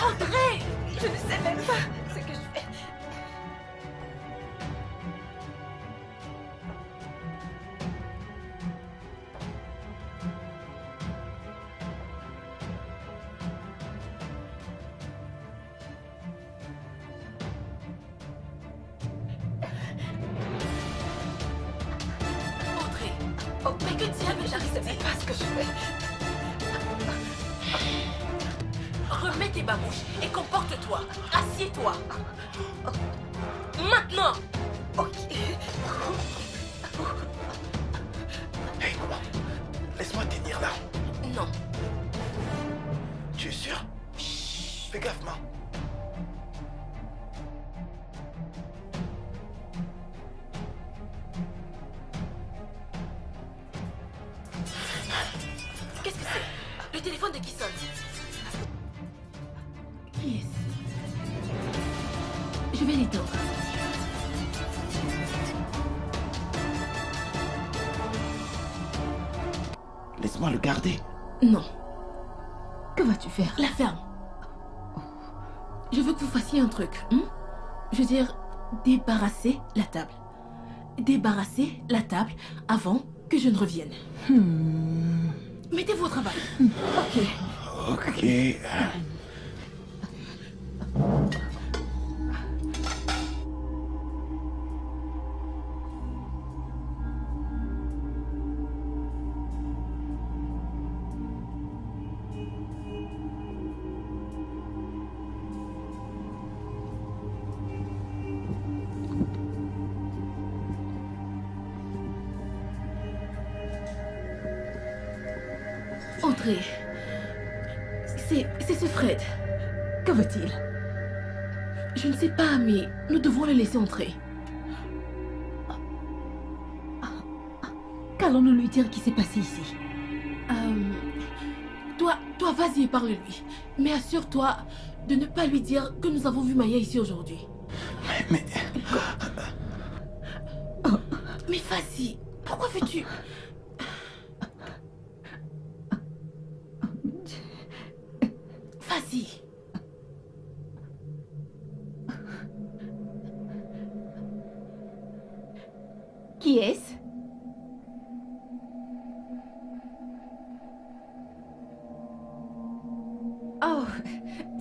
S9: André!
S10: Je ne sais même pas ce que je fais.
S9: Mais que diable, j'arrive pas ce que je fais. Remets tes babouches et comporte-toi. Assieds-toi. Maintenant. Ok.
S5: Hey, laisse-moi tenir là.
S9: Non.
S5: Tu es sûr? Chut, fais gaffe, main.
S9: Qu'est-ce que c'est? Le téléphone de qui sonne? Qui est-ce? Je vais l'éteindre.
S5: Laisse-moi le garder.
S9: Non.
S8: Que vas-tu faire?
S9: La ferme. Je veux que vous fassiez un truc. Je veux dire, débarrasser la table. Débarrasser la table avant que je ne revienne. Mettez-vous au travail.
S8: Ok.
S5: Ok.
S9: Entrez. C'est ce Fred.
S8: Que veut-il?
S9: Je ne sais pas, mais nous devons le laisser entrer.
S8: Qu'allons-nous lui dire qui s'est passé ici?
S9: Toi, vas-y et parle-lui. Mais assure-toi de ne pas lui dire que nous avons vu Maya ici aujourd'hui.
S2: Mais...
S9: Mais vas-y, pourquoi veux-tu... Vas-y.
S8: Qui est-ce? Oh,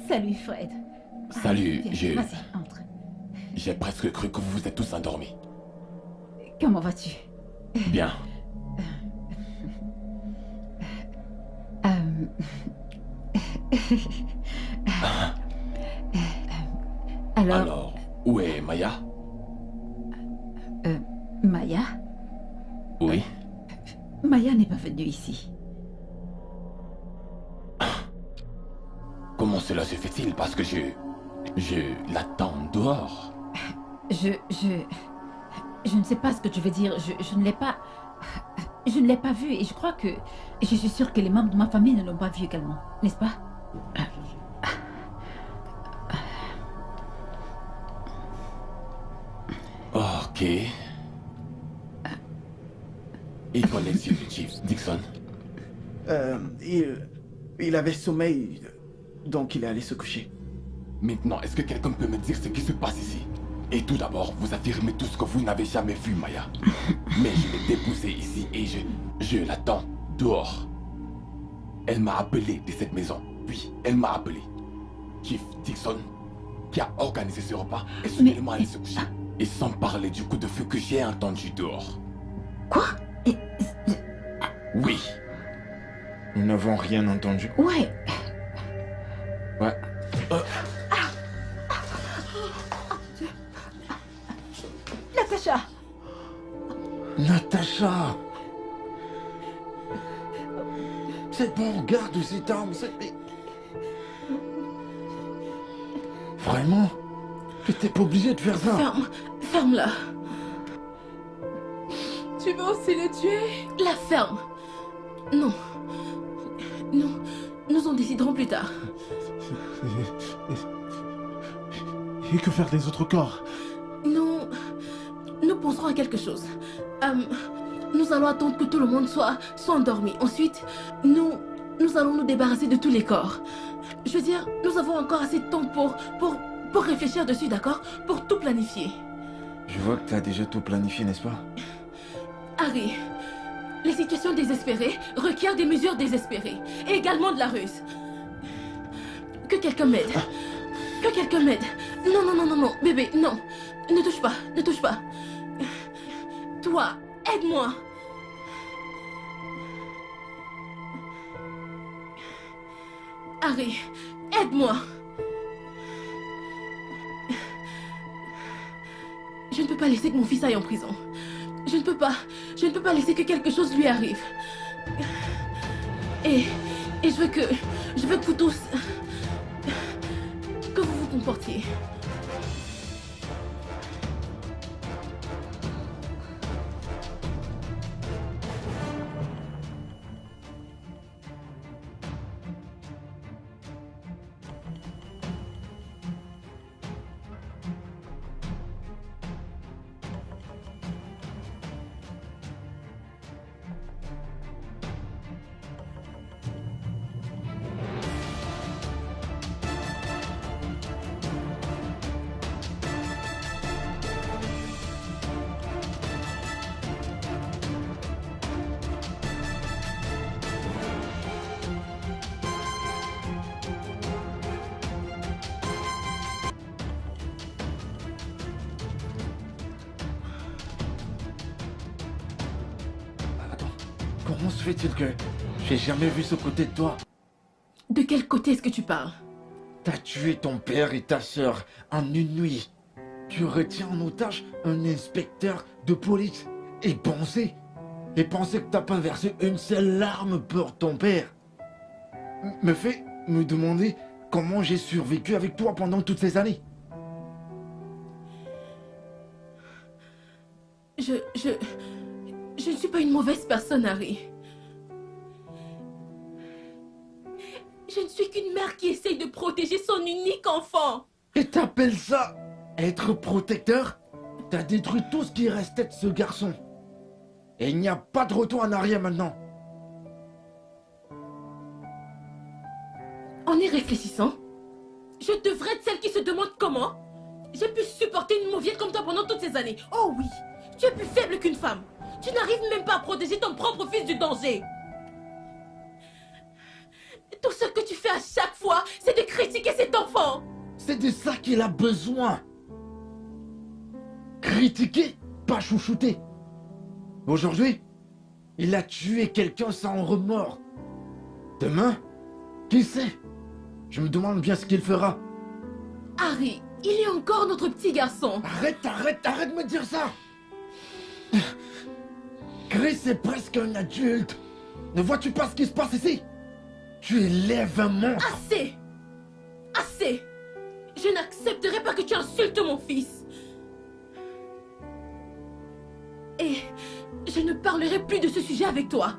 S8: salut Fred.
S4: Salut,
S8: Viens, vas-y, entre.
S4: J'ai presque cru que vous vous êtes tous endormis.
S8: Comment vas-tu?
S4: Bien. Alors, où est Maya?
S8: Maya?
S4: Oui.
S8: Maya n'est pas venue ici.
S4: Comment cela se fait-il? Parce que je l'attends dehors.
S8: Je ne sais pas ce que tu veux dire. Je ne l'ai pas... Je ne l'ai pas vue et je crois que... Je suis sûre que les membres de ma famille ne l'ont pas vue également. N'est-ce pas?
S4: Ok. Et qu'en est-il du Chief Dixon?
S11: Il avait sommeil, donc il est allé se coucher.
S4: Maintenant, est-ce que quelqu'un peut me dire ce qui se passe ici? Et tout d'abord, vous affirmez tout ce que vous n'avez jamais vu, Maya. Mais je l'ai déposée ici et je l'attends dehors. Elle m'a appelé de cette maison. Oui, elle m'a appelé. Chief Dixon, qui a organisé ce repas, est soudainement allé se coucher. Et sans parler du coup de feu que j'ai entendu dehors.
S8: Quoi?
S4: Oui.
S5: Nous n'avons rien entendu.
S8: Ouais.
S5: Ouais.
S8: Natacha!
S5: Natacha! C'est bon, regarde cette arme, Vraiment? Tu n'étais pas obligé de faire ça.
S9: Ferme-la.
S10: Tu veux aussi le tuer?
S9: La ferme. Non. Nous en déciderons plus tard.
S7: Et que faire des autres corps?
S9: Nous penserons à quelque chose. Nous allons attendre que tout le monde soit endormi. Ensuite, nous allons nous débarrasser de tous les corps. Je veux dire, nous avons encore assez de temps pour réfléchir dessus, d'accord? Pour tout planifier.
S5: Je vois que tu as déjà tout planifié, n'est-ce pas?
S9: Harry, les situations désespérées requièrent des mesures désespérées. Et également de la ruse. Que quelqu'un m'aide. Que quelqu'un m'aide. Non, bébé, non. Ne touche pas, ne touche pas. Toi, aide-moi. Harry, aide-moi. Je ne peux pas laisser que mon fils aille en prison. Je ne peux pas laisser que quelque chose lui arrive. Et je veux que vous tous, que vous vous comportiez.
S5: Comment se fait-il que j'ai jamais vu ce côté de toi?
S9: De quel côté est-ce que tu parles?
S5: T'as tué ton père et ta sœur en une nuit. Tu retiens en otage un inspecteur de police. Et penser que t'as pas versé une seule larme pour ton père me fait me demander comment j'ai survécu avec toi pendant toutes ces années.
S9: Je ne suis pas une mauvaise personne, Harry. Je ne suis qu'une mère qui essaye de protéger son unique enfant.
S5: Et t'appelles ça Être protecteur, t'as détruit tout ce qui restait de ce garçon. Et il n'y a pas de retour en arrière maintenant.
S9: En y réfléchissant, je devrais être celle qui se demande comment j'ai pu supporter une mauviette comme toi pendant toutes ces années. Oh oui, tu es plus faible qu'une femme. Tu n'arrives même pas à protéger ton propre fils du danger. Tout ce que tu fais à chaque fois, c'est de critiquer cet enfant.
S5: C'est de ça qu'il a besoin. Critiquer, pas chouchouter. Aujourd'hui, il a tué quelqu'un sans remords. Demain, qui sait? Je me demande bien ce qu'il fera.
S9: Harry, il est encore notre petit garçon.
S5: Arrête de me dire ça. Chris est presque un adulte. Ne vois-tu pas ce qui se passe ici? Tu élèves un monstre.
S9: Assez. Assez. Je n'accepterai pas que tu insultes mon fils. Et je ne parlerai plus de ce sujet avec toi.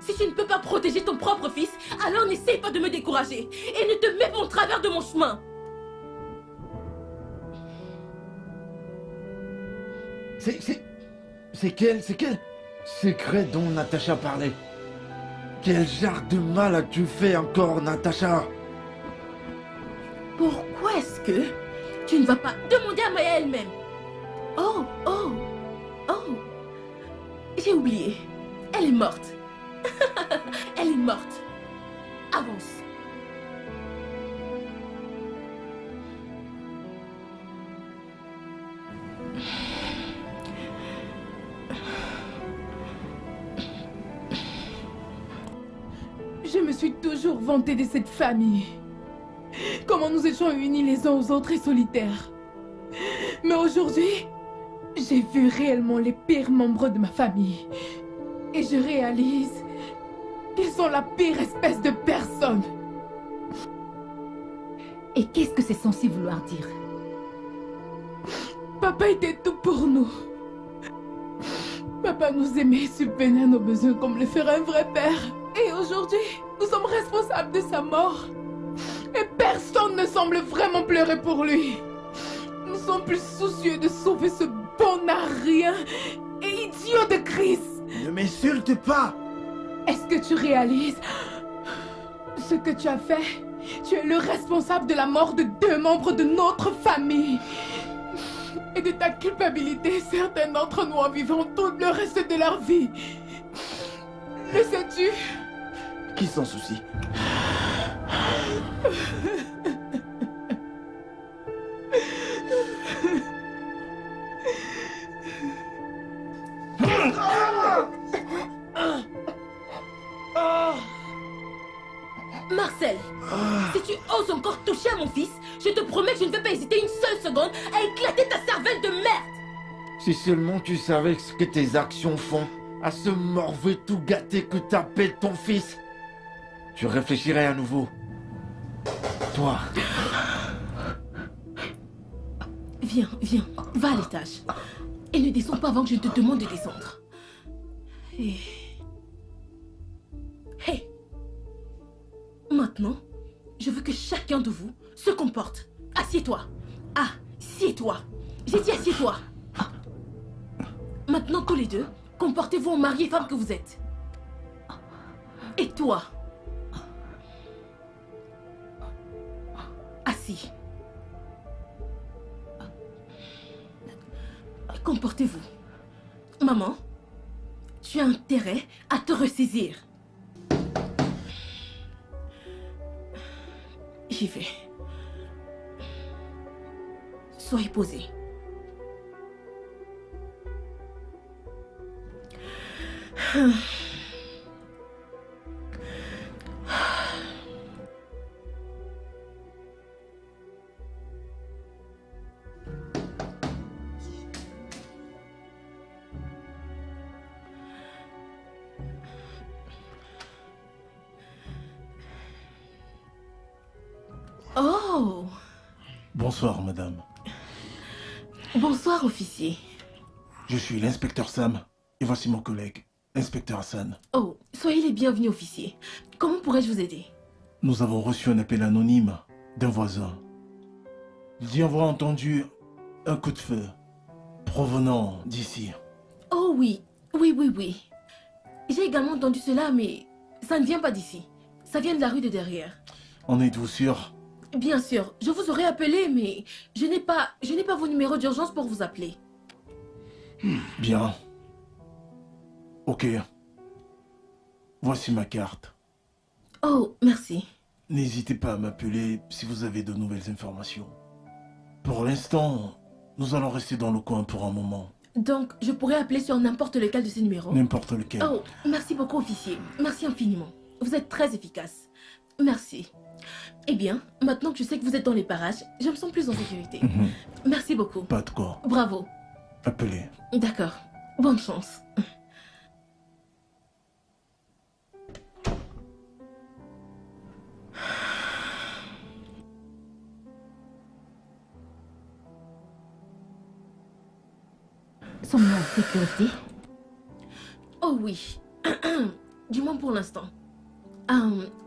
S9: Si tu ne peux pas protéger ton propre fils, alors n'essaye pas de me décourager. Et ne te mets pas au travers de mon chemin.
S5: C'est quel secret dont Natacha parlait? Quel genre de mal as-tu fait encore, Natacha?
S9: Pourquoi est-ce que tu ne vas pas demander à Maya elle-même? Oh. J'ai oublié. Elle est morte. Elle est morte. Avance.
S10: Je me suis toujours vantée de cette famille. Comment nous étions unis les uns aux autres et solitaires. Mais aujourd'hui, j'ai vu réellement les pires membres de ma famille. Et je réalise qu'ils sont la pire espèce de personne.
S8: Et qu'est-ce que c'est censé vouloir dire?
S10: Papa était tout pour nous. Papa nous aimait et subvenait à nos besoins comme le ferait un vrai père. Et aujourd'hui, nous sommes responsables de sa mort. Et personne ne semble vraiment pleurer pour lui. Nous sommes plus soucieux de sauver ce bon à rien et idiot de Chris.
S11: Ne m'insulte pas.
S10: Est-ce que tu réalises ce que tu as fait? Tu es le responsable de la mort de 2 membres de notre famille. Et de ta culpabilité, certains d'entre nous en vivront tout le reste de leur vie. Le sais-tu?
S11: Qui s'en soucie?
S9: Marcel, si tu oses encore toucher à mon fils, je te promets que je ne vais pas hésiter une seule seconde à éclater ta cervelle de merde.
S5: Si seulement tu savais ce que tes actions font à ce morveux tout gâté que t'appelles ton fils, tu réfléchirais à nouveau. Toi.
S9: Viens, va à l'étage. Et ne descends pas avant que je te demande de descendre. Et... Hey! Maintenant, je veux que chacun de vous se comporte. Assieds-toi. Assieds-toi. J'ai dit assieds-toi. Maintenant, tous les deux, comportez-vous en mari et femme que vous êtes. Et toi? Assis. Comportez-vous. Maman, tu as intérêt à te ressaisir. J'y vais. Soyez posés. Oh!
S7: Bonsoir, madame.
S9: Bonsoir, officier.
S7: Je suis l'inspecteur Sam et voici mon collègue, inspecteur Hassan.
S9: Oh, soyez les bienvenus, officier. Comment pourrais-je vous aider?
S7: Nous avons reçu un appel anonyme d'un voisin. Il dit avoir entendu un coup de feu provenant d'ici.
S9: Oh oui, oui. J'ai également entendu cela, mais ça ne vient pas d'ici. Ça vient de la rue de derrière.
S7: En êtes-vous sûr?
S9: Bien sûr, je vous aurais appelé, mais je n'ai pas vos numéros d'urgence pour vous appeler.
S7: Bien. Ok. Voici ma carte.
S9: Oh, merci.
S7: N'hésitez pas à m'appeler si vous avez de nouvelles informations. Pour l'instant, nous allons rester dans le coin pour un moment.
S9: Donc, je pourrais appeler sur n'importe lequel de ces numéros?
S7: N'importe lequel.
S9: Oh, merci beaucoup, officier. Merci infiniment. Vous êtes très efficace. Merci. Eh bien, maintenant que je sais que vous êtes dans les parages, je me sens plus en sécurité. Merci beaucoup.
S7: Pas de quoi.
S9: Bravo.
S7: Appelez.
S9: D'accord. Bonne chance.
S8: Sommes-nous en sécurité?
S9: Oh oui. Du moins pour l'instant.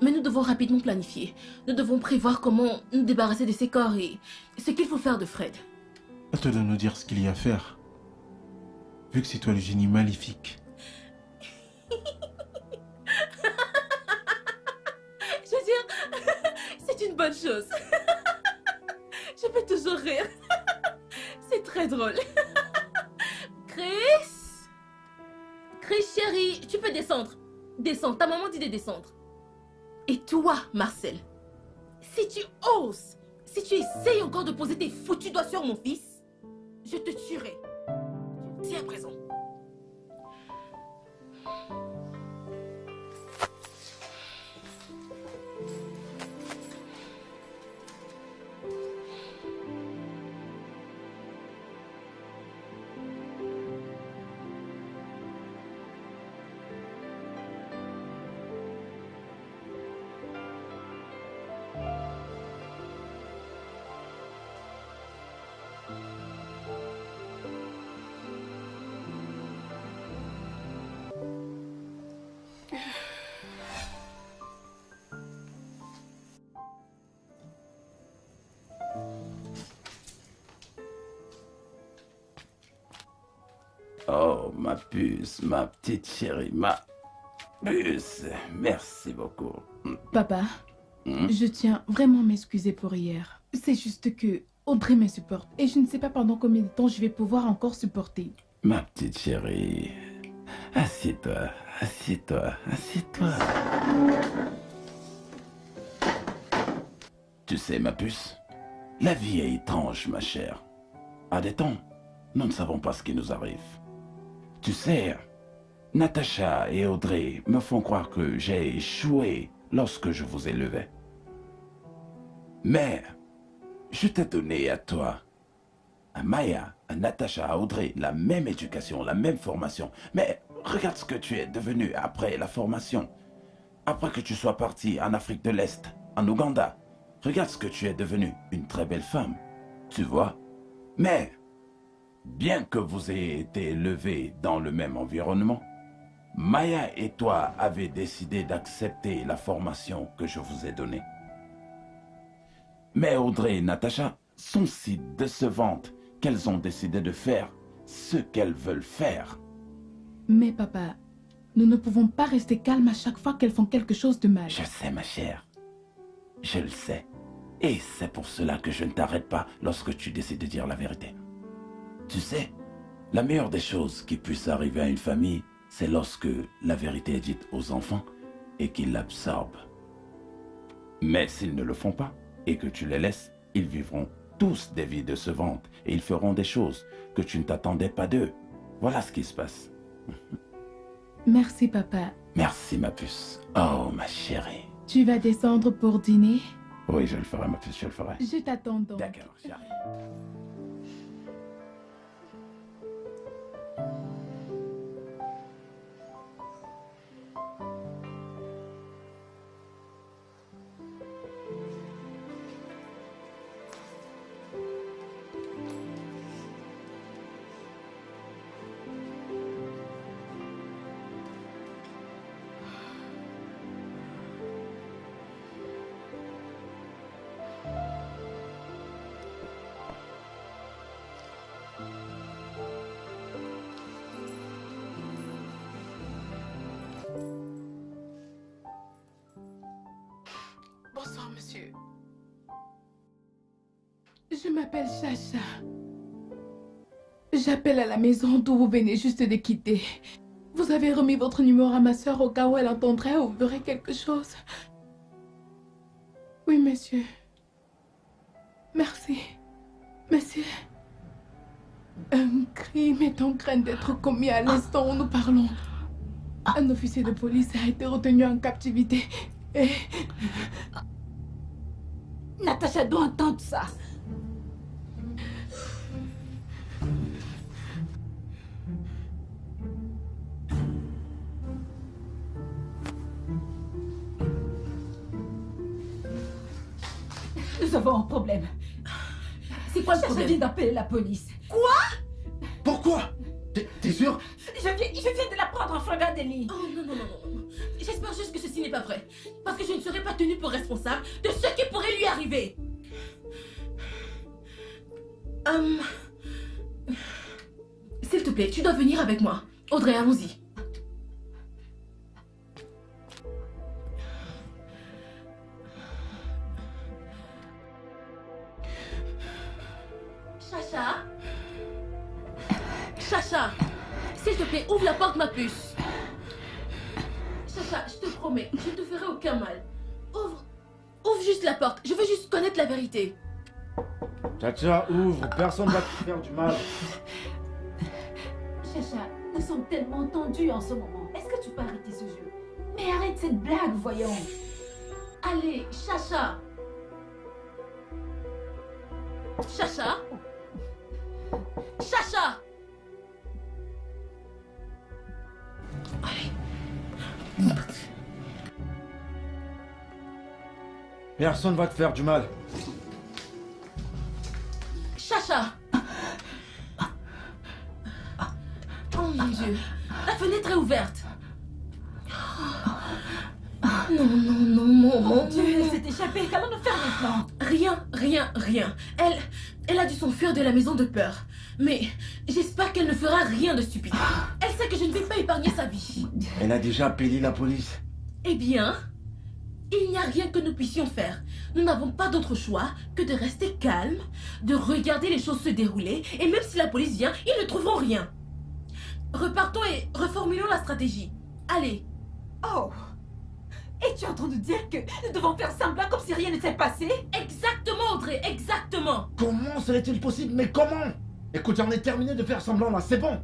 S9: Mais nous devons rapidement planifier. Nous devons prévoir comment nous débarrasser de ces corps et ce qu'il faut faire de Fred.
S7: À toi de nous dire ce qu'il y a à faire. Vu que c'est toi le génie maléfique.
S9: Je veux dire, c'est une bonne chose. Je peux toujours rire. C'est très drôle. Chris chérie, tu peux descendre. Descends, ta maman dit de descendre. Et toi, Marcel, si tu oses, si tu essayes encore de poser tes foutus doigts sur mon fils, je te tuerai. Tiens à présent.
S2: Oh, ma puce, ma petite chérie, ma puce. Merci beaucoup.
S10: Papa, je tiens vraiment à m'excuser pour hier. C'est juste que Audrey me supporte et je ne sais pas pendant combien de temps je vais pouvoir encore supporter.
S2: Ma petite chérie, assieds-toi, assieds-toi, assieds-toi. Tu sais, ma puce, la vie est étrange, ma chère. À des temps, nous ne savons pas ce qui nous arrive. Tu sais, Natacha et Audrey me font croire que j'ai échoué lorsque je vous élevais. Mais je t'ai donné à toi, à Maya, à Natacha, à Audrey, la même éducation, la même formation. Mais regarde ce que tu es devenu après la formation. Après que tu sois parti en Afrique de l'Est, en Ouganda. Regarde ce que tu es devenu, une très belle femme. Tu vois? Mais bien que vous ayez été élevés dans le même environnement, Maya et toi avez décidé d'accepter la formation que je vous ai donnée. Mais Audrey et Natacha sont si décevantes qu'elles ont décidé de faire ce qu'elles veulent faire.
S10: Mais papa, nous ne pouvons pas rester calmes à chaque fois qu'elles font quelque chose de mal.
S2: Je sais, ma chère. Je le sais. Et c'est pour cela que je ne t'arrête pas lorsque tu décides de dire la vérité. Tu sais, la meilleure des choses qui puisse arriver à une famille, c'est lorsque la vérité est dite aux enfants et qu'ils l'absorbent. Mais s'ils ne le font pas et que tu les laisses, ils vivront tous des vies décevantes et ils feront des choses que tu ne t'attendais pas d'eux. Voilà ce qui se passe.
S10: Merci papa.
S2: Merci ma puce. Oh ma chérie.
S10: Tu vas descendre pour dîner?
S2: Oui, je le ferai ma puce, je le ferai.
S10: Je t'attends donc.
S2: D'accord, j'arrive.
S10: Bonsoir, monsieur. Je m'appelle Chacha. J'appelle à la maison d'où vous venez juste de quitter. Vous avez remis votre numéro à ma soeur au cas où elle entendrait ou verrait quelque chose. Oui, monsieur. Merci. Monsieur. Un crime est en train d'être commis à l'instant où nous parlons. Un officier de police a été retenu en captivité et...
S8: Natacha doit entendre ça. Nous avons un problème.
S9: C'est quoi le
S8: Je
S9: problème?
S8: viens d'appeler la police.
S9: Quoi?
S5: Pourquoi? T'es sûr?
S8: Je viens de la prendre en flagrant délit.
S9: Oh non, non, non, non. J'espère juste que ceci n'est pas vrai. Parce que je ne serai pas tenue pour responsable de ce qui pourrait lui arriver. S'il te plaît, tu dois venir avec moi. Audrey, allons-y. Chacha? Chacha, s'il te plaît, ouvre la porte, ma puce. Chacha, je te promets, je ne te ferai aucun mal. Ouvre juste la porte, je veux juste connaître la vérité.
S5: Chacha, ouvre, personne va te faire du mal.
S8: Chacha, nous sommes tellement tendus en ce moment. Est-ce que tu peux arrêter ce jeu? Mais arrête cette blague, voyons.
S9: Allez, Chacha. Chacha. Chacha. Allez.
S5: Personne va te faire du mal.
S9: Chacha. Oh mon Dieu. La fenêtre est ouverte. Non, non, non, non,
S8: Mon Dieu, elle s'est échappée. Qu'allons-nous faire maintenant?
S9: Rien. Elle a dû s'enfuir de la maison de peur. Mais j'espère qu'elle ne fera rien de stupide. Elle sait que je ne vais pas épargner sa vie.
S5: Elle a déjà appelé la police.
S9: Eh bien, il n'y a rien que nous puissions faire. Nous n'avons pas d'autre choix que de rester calmes, de regarder les choses se dérouler, et même si la police vient, ils ne trouveront rien. Repartons et reformulons la stratégie. Allez.
S8: Oh! Et tu es en train de dire que nous devons faire semblant comme si rien ne s'est passé?
S9: Exactement, Audrey, exactement.
S5: Comment serait-il possible? Mais comment? Écoute, j'en ai terminé de faire semblant là, c'est bon.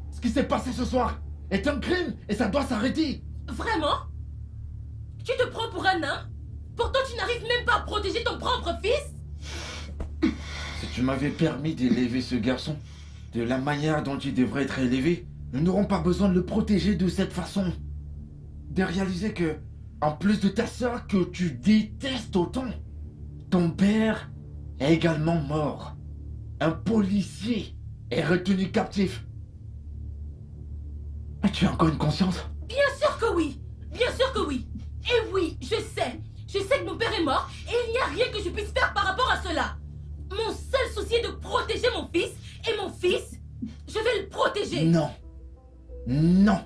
S5: Ce qui s'est passé ce soir est un crime et ça doit s'arrêter.
S9: Vraiment? Tu te prends pour un nain? Pourtant tu n'arrives même pas à protéger ton propre fils?
S5: Si tu m'avais permis d'élever ce garçon de la manière dont il devrait être élevé, nous n'aurons pas besoin de le protéger de cette façon. De réaliser que, en plus de ta sœur que tu détestes autant, ton père est également mort. Un policier est retenu captif. Mais tu as encore une conscience?
S9: Bien sûr que oui. Bien sûr que oui. Et oui, je sais que mon père est mort et il n'y a rien que je puisse faire par rapport à cela. Mon seul souci est de protéger mon fils et mon fils, je vais le protéger.
S5: Non. Non.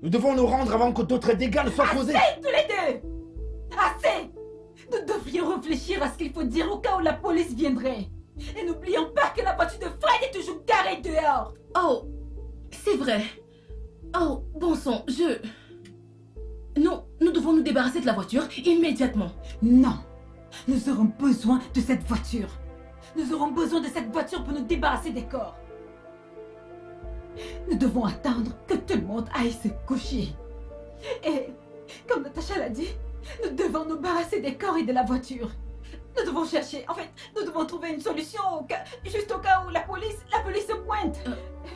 S5: Nous devons nous rendre avant que d'autres dégâts ne soient causés.
S8: Assez, tous les deux! Assez! Nous devrions réfléchir à ce qu'il faut dire au cas où la police viendrait. Et n'oublions pas que la voiture de Fred est toujours garée dehors.
S9: Oh, c'est vrai. Oh, bon sang, Non, nous devons nous débarrasser de la voiture immédiatement.
S8: Non, nous aurons besoin de cette voiture. Nous aurons besoin de cette voiture pour nous débarrasser des corps. Nous devons attendre que tout le monde aille se coucher. Et, comme Natacha l'a dit, nous devons nous débarrasser des corps et de la voiture. Nous devons chercher, en fait, nous devons trouver une solution juste au cas où la police se pointe.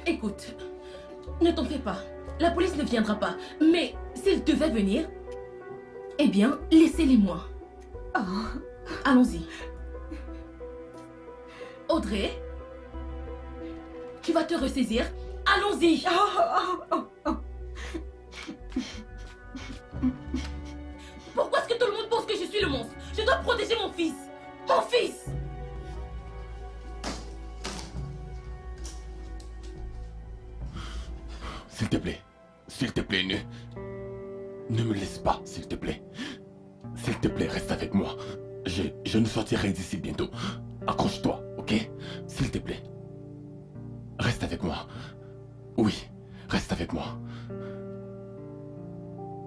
S9: Écoute, ne t'en fais pas. La police ne viendra pas. Mais s'ils devaient venir, eh bien, laissez-les-moi.
S8: Oh.
S9: Allons-y. Audrey, tu vas te ressaisir. Allons-y. Pourquoi est-ce que tout le monde pense que je suis le monstre? Je dois protéger mon fils. Mon fils!
S4: S'il te plaît, ne me laisse pas, s'il te plaît. S'il te plaît, reste avec moi. Je ne sortirai d'ici bientôt. Accroche-toi, ok? S'il te plaît. Reste avec moi. Oui, reste avec moi.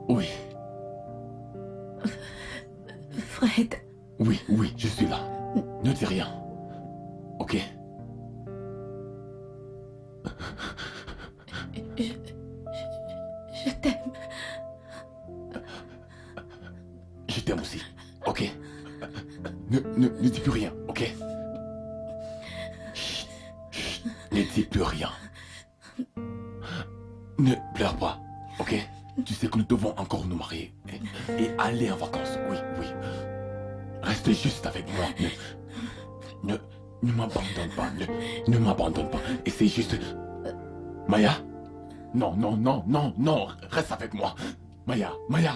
S4: Oui.
S1: Fred.
S4: Oui, oui, je suis là. Ne dis rien. Ok?
S1: Je t'aime.
S4: Je t'aime aussi, ok? Ne dis plus rien, ok? Chut, chut, ne dis plus rien. Ne pleure pas, ok? Tu sais que nous devons encore nous marier et aller en vacances, oui, oui. Reste juste avec moi. Ne m'abandonne pas, ne m'abandonne pas. Et c'est juste... Maya? Non, non, non, non, non, reste avec moi. Maya, Maya,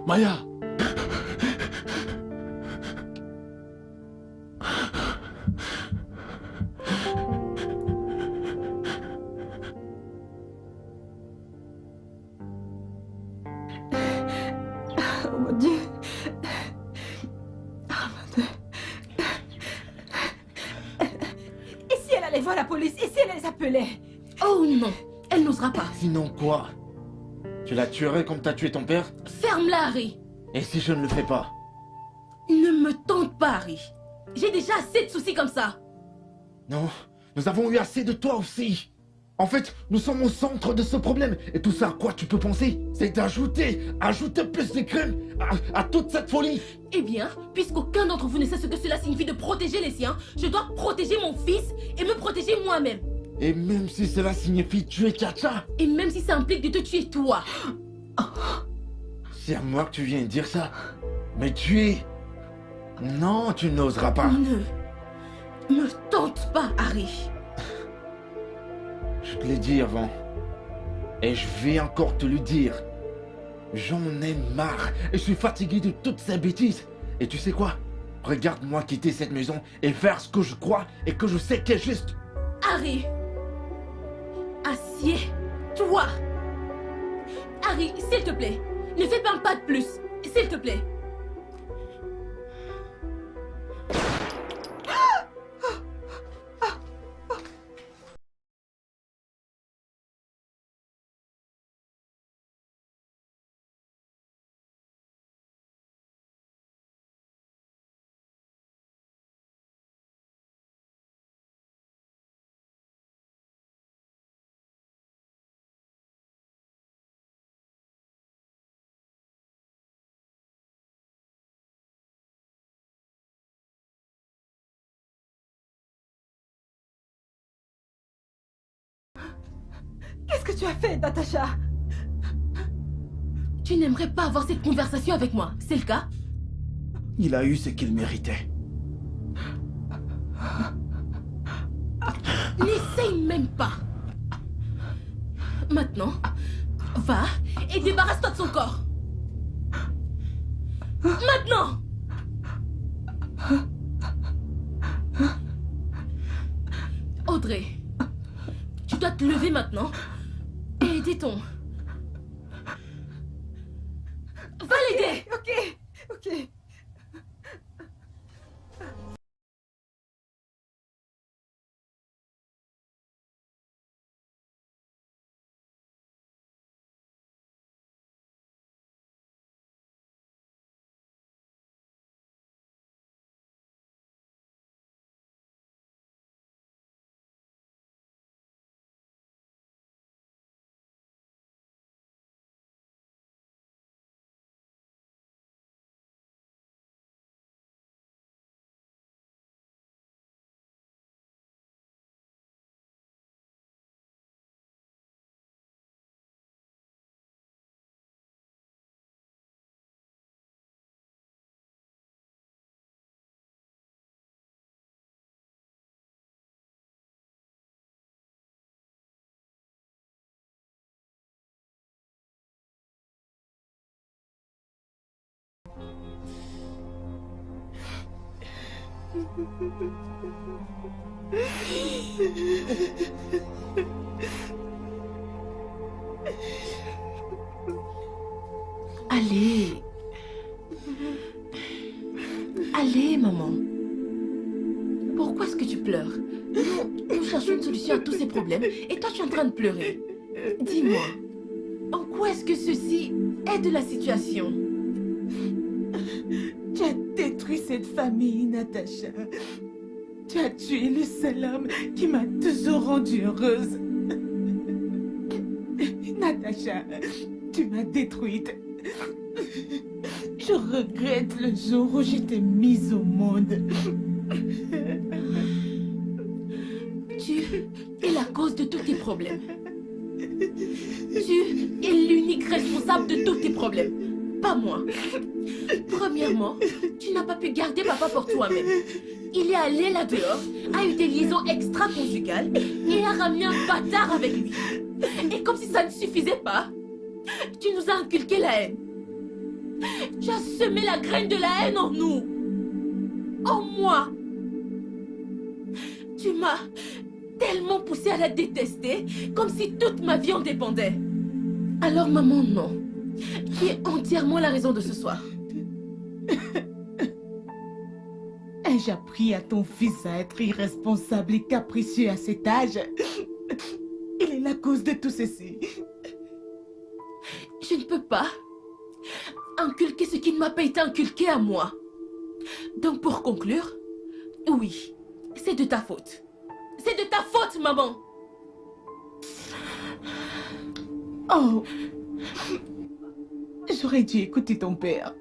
S4: Maya!
S8: Oh mon Dieu. Oh mon Dieu. Et si elle allait voir la police? Et si elle les appelait?
S9: Oh non, elle n'osera pas.
S5: Sinon quoi? Tu la tuerais comme t'as tué ton père?
S9: Ferme-la, Harry.
S5: Et si je ne le fais pas?
S9: Ne me tente pas, Harry. J'ai déjà assez de soucis comme ça.
S5: Non, nous avons eu assez de toi aussi. En fait, nous sommes au centre de ce problème. Et tout ça, à quoi tu peux penser? C'est d'ajouter plus de crimes à toute cette folie.
S9: Eh bien, puisqu'aucun d'entre vous ne sait ce que cela signifie de protéger les siens, je dois protéger mon fils et me protéger moi-même.
S5: Et même si cela signifie tuer Chacha?
S9: Et même si ça implique de te tuer toi.
S5: C'est à moi que tu viens de dire ça. Mais tuer? Non, tu n'oseras pas.
S9: Ne me tente pas, Harry.
S5: Je te l'ai dit avant. Et je vais encore te le dire. J'en ai marre. Et je suis fatigué de toutes ces bêtises. Et tu sais quoi? Regarde-moi quitter cette maison et faire ce que je crois et que je sais qu'est juste.
S9: Harry. Assieds-toi. Harry, s'il te plaît. Ne fais pas un pas de plus. S'il te plaît.
S8: Qu'est-ce que tu as fait, Natacha?
S9: Tu n'aimerais pas avoir cette conversation avec moi, c'est le cas?
S11: Il a eu ce qu'il méritait.
S9: N'essaye même pas. Maintenant, va et débarrasse-toi de son corps. Maintenant! Audrey, tu dois te lever maintenant et aider ton... Va l'aider!
S8: Ok, ok.
S9: Allez. Allez, maman. Pourquoi est-ce que tu pleures? Nous cherchons une solution à tous ces problèmes et toi tu es en train de pleurer. Dis-moi, en quoi est-ce que ceci aide la situation?
S3: Tu as détruit cette famille, Natacha. Tu as tué le seul homme qui m'a toujours rendue heureuse. Natacha, tu m'as détruite. Je regrette le jour où je t'ai mise au monde.
S9: Tu es la cause de tous tes problèmes. Tu es l'unique responsable de tous tes problèmes, pas moi. Premièrement, tu n'as pas pu garder papa pour toi-même. Il est allé là-dehors, a eu des liaisons extra-conjugales et a ramené un bâtard avec lui. Et comme si ça ne suffisait pas, tu nous as inculqué la haine. Tu as semé la graine de la haine en nous. En moi. Tu m'as tellement poussé à la détester, comme si toute ma vie en dépendait. Alors maman, non. Tu es entièrement la raison de ce soir.
S3: Ai-je appris à ton fils à être irresponsable et capricieux à cet âge? Il est la cause de tout ceci.
S9: Je ne peux pas inculquer ce qui ne m'a pas été inculqué à moi. Donc pour conclure, oui, c'est de ta faute. C'est de ta faute, maman.
S3: Oh, j'aurais dû écouter ton père.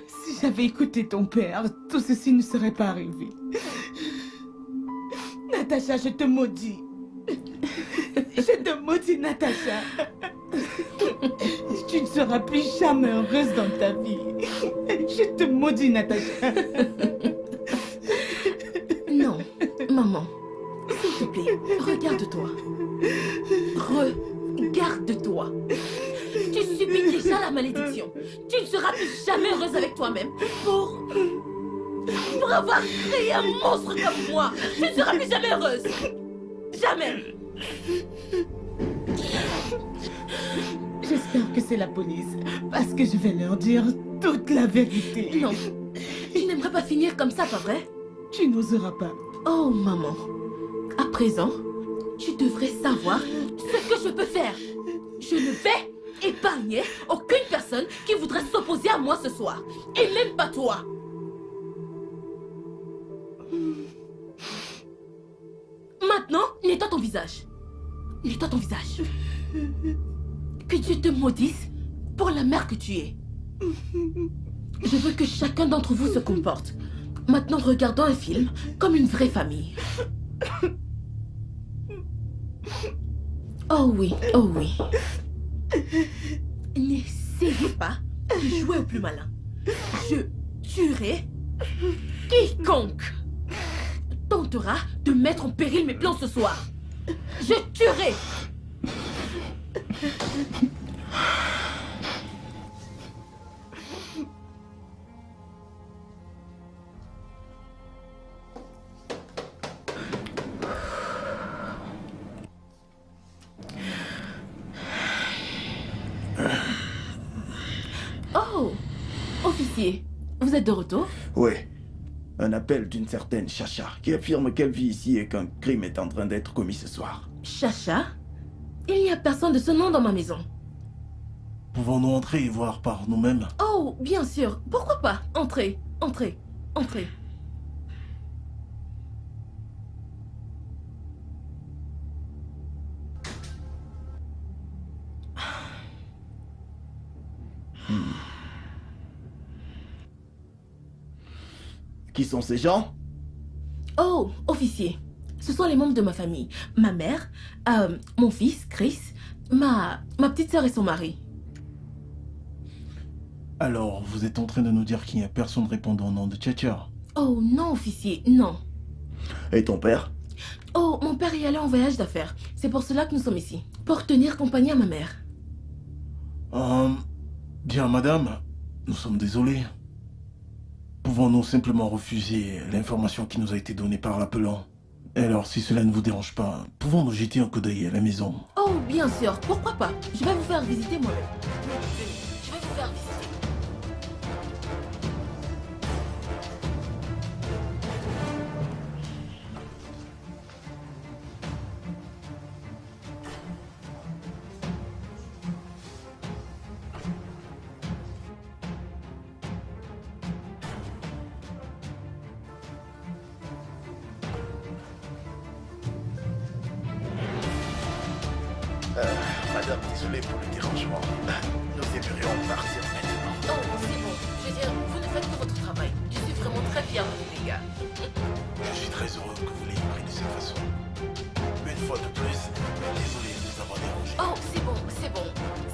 S3: Si j'avais écouté ton père, tout ceci ne serait pas arrivé. Natacha, je te maudis. Je te maudis, Natacha. Tu ne seras plus jamais heureuse dans ta vie. Je te maudis, Natacha.
S9: Non, maman, s'il te plaît, regarde-toi. Regarde-toi. Tu subis déjà la malédiction. Tu ne seras plus jamais heureuse avec toi-même pour avoir créé un monstre comme moi. Tu ne seras plus jamais heureuse. Jamais.
S3: J'espère que c'est la police, parce que je vais leur dire toute la vérité.
S9: Non, tu n'aimerais pas finir comme ça, pas vrai?
S3: Tu n'oseras pas.
S9: Oh, maman. À présent, tu devrais savoir ce que je peux faire. Je ne vais épargner aucune personne qui voudrait s'opposer à moi ce soir. Et même pas toi. Maintenant, nettoie ton visage. Nettoie ton visage. Que Dieu te maudisse pour la mère que tu es. Je veux que chacun d'entre vous se comporte. Maintenant, regardons un film comme une vraie famille. Oh oui, oh oui. N'essayez pas de jouer au plus malin. Je tuerai quiconque tentera de mettre en péril mes plans ce soir. Je tuerai. Oh, officier, vous êtes de retour?
S11: Oui. Un appel d'une certaine Chacha qui affirme qu'elle vit ici et qu'un crime est en train d'être commis ce soir.
S9: Chacha? Il n'y a personne de ce nom dans ma maison.
S7: Pouvons-nous entrer et voir par nous-mêmes?
S9: Oh, bien sûr. Pourquoi pas? Entrez, entrez, entrez.
S11: Qui sont ces gens?
S9: Oh, officier. Ce sont les membres de ma famille. Ma mère, mon fils, Chris, ma petite sœur et son mari.
S7: Alors, vous êtes en train de nous dire qu'il n'y a personne répondant au nom de Tchatcha?
S9: Oh non, officier, non.
S11: Et ton père?
S9: Oh, mon père est allé en voyage d'affaires. C'est pour cela que nous sommes ici. Pour tenir compagnie à ma mère.
S7: Bien, madame, nous sommes désolés. Pouvons-nous simplement refuser l'information qui nous a été donnée par l'appelant? Alors, si cela ne vous dérange pas, pouvons-nous jeter un coup d'œil à la maison?
S9: Oh, bien sûr, pourquoi pas? Je vais vous faire visiter moi-même. Je vais vous faire visiter.
S11: désolé pour le dérangement. Nous aimerions partir maintenant.
S9: Oh, c'est bon. Je veux dire, vous ne faites que votre travail. Je suis vraiment très fière de vous, les gars.
S11: Je suis très heureux que vous l'ayez pris de cette façon. Une fois de plus, désolé de vous avoir dérangé.
S9: Oh, c'est bon, c'est bon,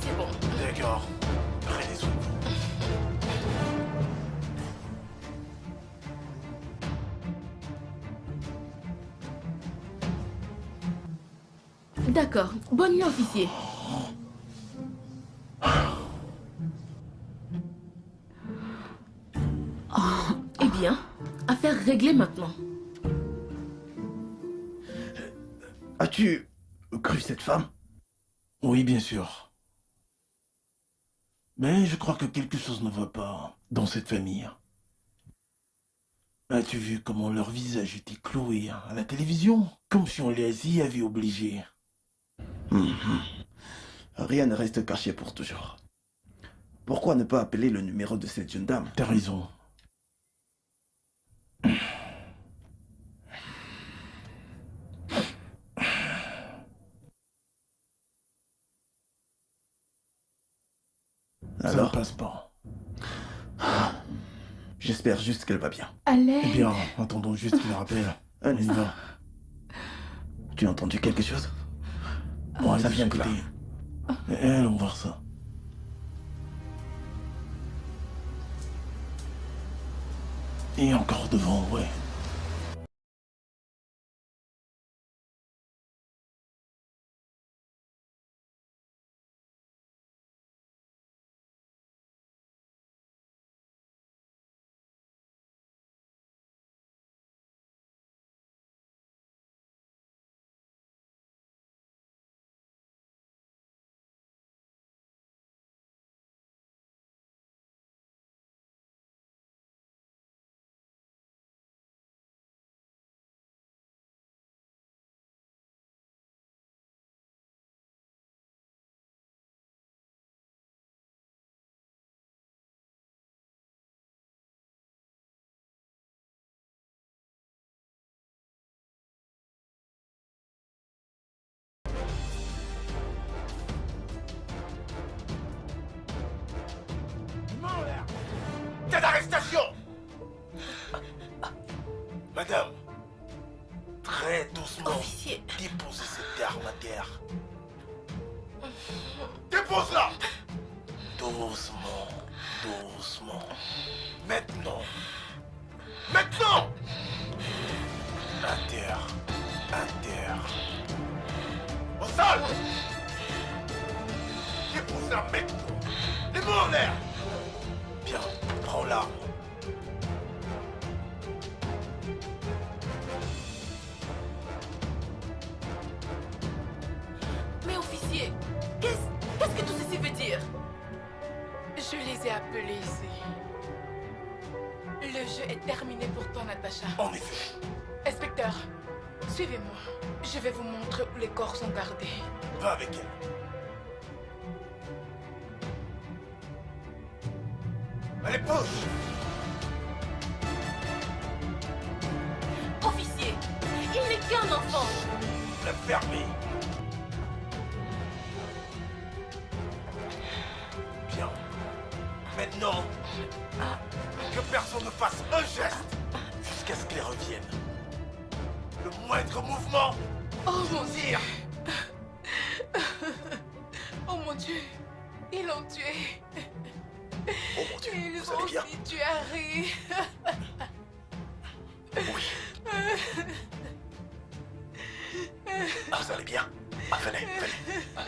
S9: c'est bon.
S11: D'accord. Prenez soin de vous.
S9: D'accord. Bonne nuit, officier. Eh bien, affaire réglée maintenant.
S11: As-tu cru cette femme?
S7: Oui, bien sûr. Mais je crois que quelque chose ne va pas dans cette famille. As-tu vu comment leur visage était cloué à la télévision? Comme si on les y avait obligés.
S11: Rien ne reste caché pour toujours. Pourquoi ne pas appeler le numéro de cette jeune dame?
S7: T'as raison. Ça ne passe pas.
S11: J'espère juste qu'elle va bien.
S10: Allez.
S7: Eh bien, attendons juste qu'il rappelle.
S11: Un
S7: On y va.
S11: instant. Tu as entendu quelque chose?
S7: Bon,
S11: ça vient de là.
S7: Allons voir ça. Et encore devant, ouais.
S11: Tête d'arrestation! Madame, très doucement,
S9: Officier.
S11: déposez cette arme à terre. Dépose-la! Doucement, doucement. Maintenant. Maintenant! À terre, à terre. Au sol! Dépose-la maintenant. Les mains en l'air! Bien, prends l'arme.
S9: Mais officier, qu'est-ce que tout ceci veut dire?
S10: Je les ai appelés ici. Le jeu est terminé pour toi, Natacha.
S11: En effet.
S10: Inspecteur, suivez-moi. Je vais vous montrer où les corps sont gardés.
S11: Va avec elle. Allez, pousse!
S9: Officier, il n'est qu'un enfant.
S11: La fermer. Bien. Maintenant, que personne ne fasse un geste jusqu'à ce qu'ils reviennent. Le moindre mouvement.
S10: Oh mon
S11: Dieu!
S10: Oh mon Dieu! Ils l'ont tué!
S11: Oh mon Dieu,
S10: Ils
S11: vous allez
S10: ont
S11: bien?
S10: aussi tué Harry!
S11: Oui. Vous allez bien? Ah, venez, venez.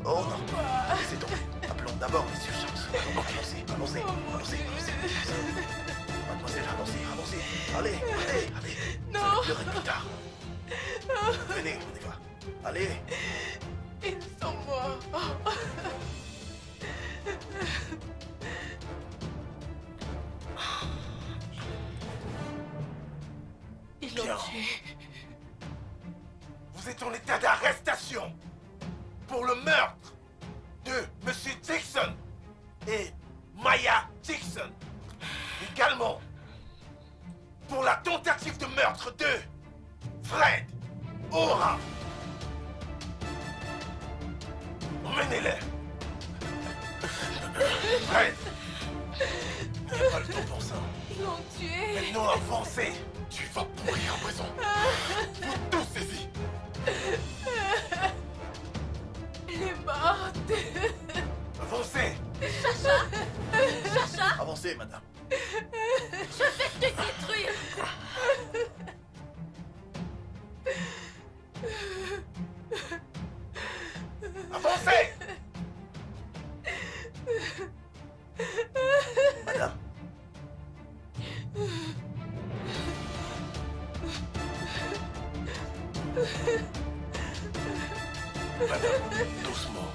S11: Oh non, laissez tomber. Appelons d'abord les urgences. Allons-y. Mademoiselle, allons-y. Allez.
S10: Non.
S11: Vous allez pleurer plus tard. Venez, on y va. Allez.
S10: Ils sont morts! Ils l'ont
S11: Bien.
S10: tué.
S11: Vous êtes en état d'arrestation pour le meurtre de Monsieur Dixon et Maya Dixon. Également pour la tentative de meurtre de Fred Aura. Fred, il n'y a pas le temps pour ça.
S10: Ils l'ont tué.
S11: Maintenant, avancez.
S4: Tu vas pourrir en prison. Vous tous ici.
S10: Elle est morte.
S11: Avancez.
S9: Chacha,
S11: Avancez, madame.
S9: je vais te détruire.
S11: Avancez. Madame. Madame, doucement.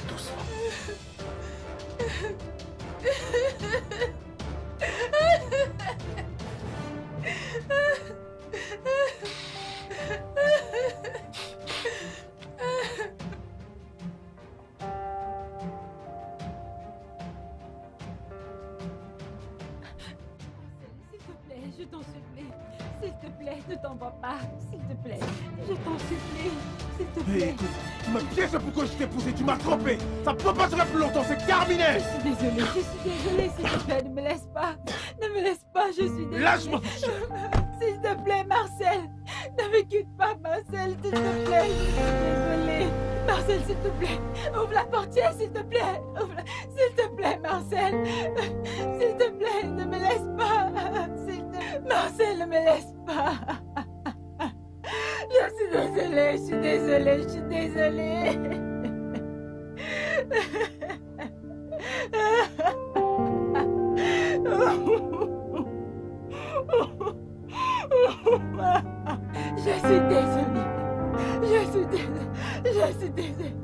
S11: Doucement.
S8: S'il te plaît, je t'en supplie. S'il te plaît, ne t'en vas pas. S'il te plaît, je t'en supplie. S'il te
S7: Hé,
S8: plaît.
S7: écoute, tu m'as piégé pourquoi je t'ai poussé, tu m'as trompé. Ça peut pas durer plus longtemps, c'est terminé.
S8: Je suis désolée, s'il te plaît, ne me laisse pas. Ne me laisse pas, je suis désolée.
S7: Lâche-moi.
S8: S'il te plaît, Marcel. Ne me quitte pas, Marcel, s'il te plaît. Je suis désolée. Marcel, s'il te plaît. Ouvre la portière, s'il te plaît. S'il te plaît, Marcel. S'il te plaît, ne me laisse pas. Marcel, ne me laisse pas. Je suis désolée, je suis désolée, je suis désolée. Je suis désolée. Je suis désolée. Je suis désolée.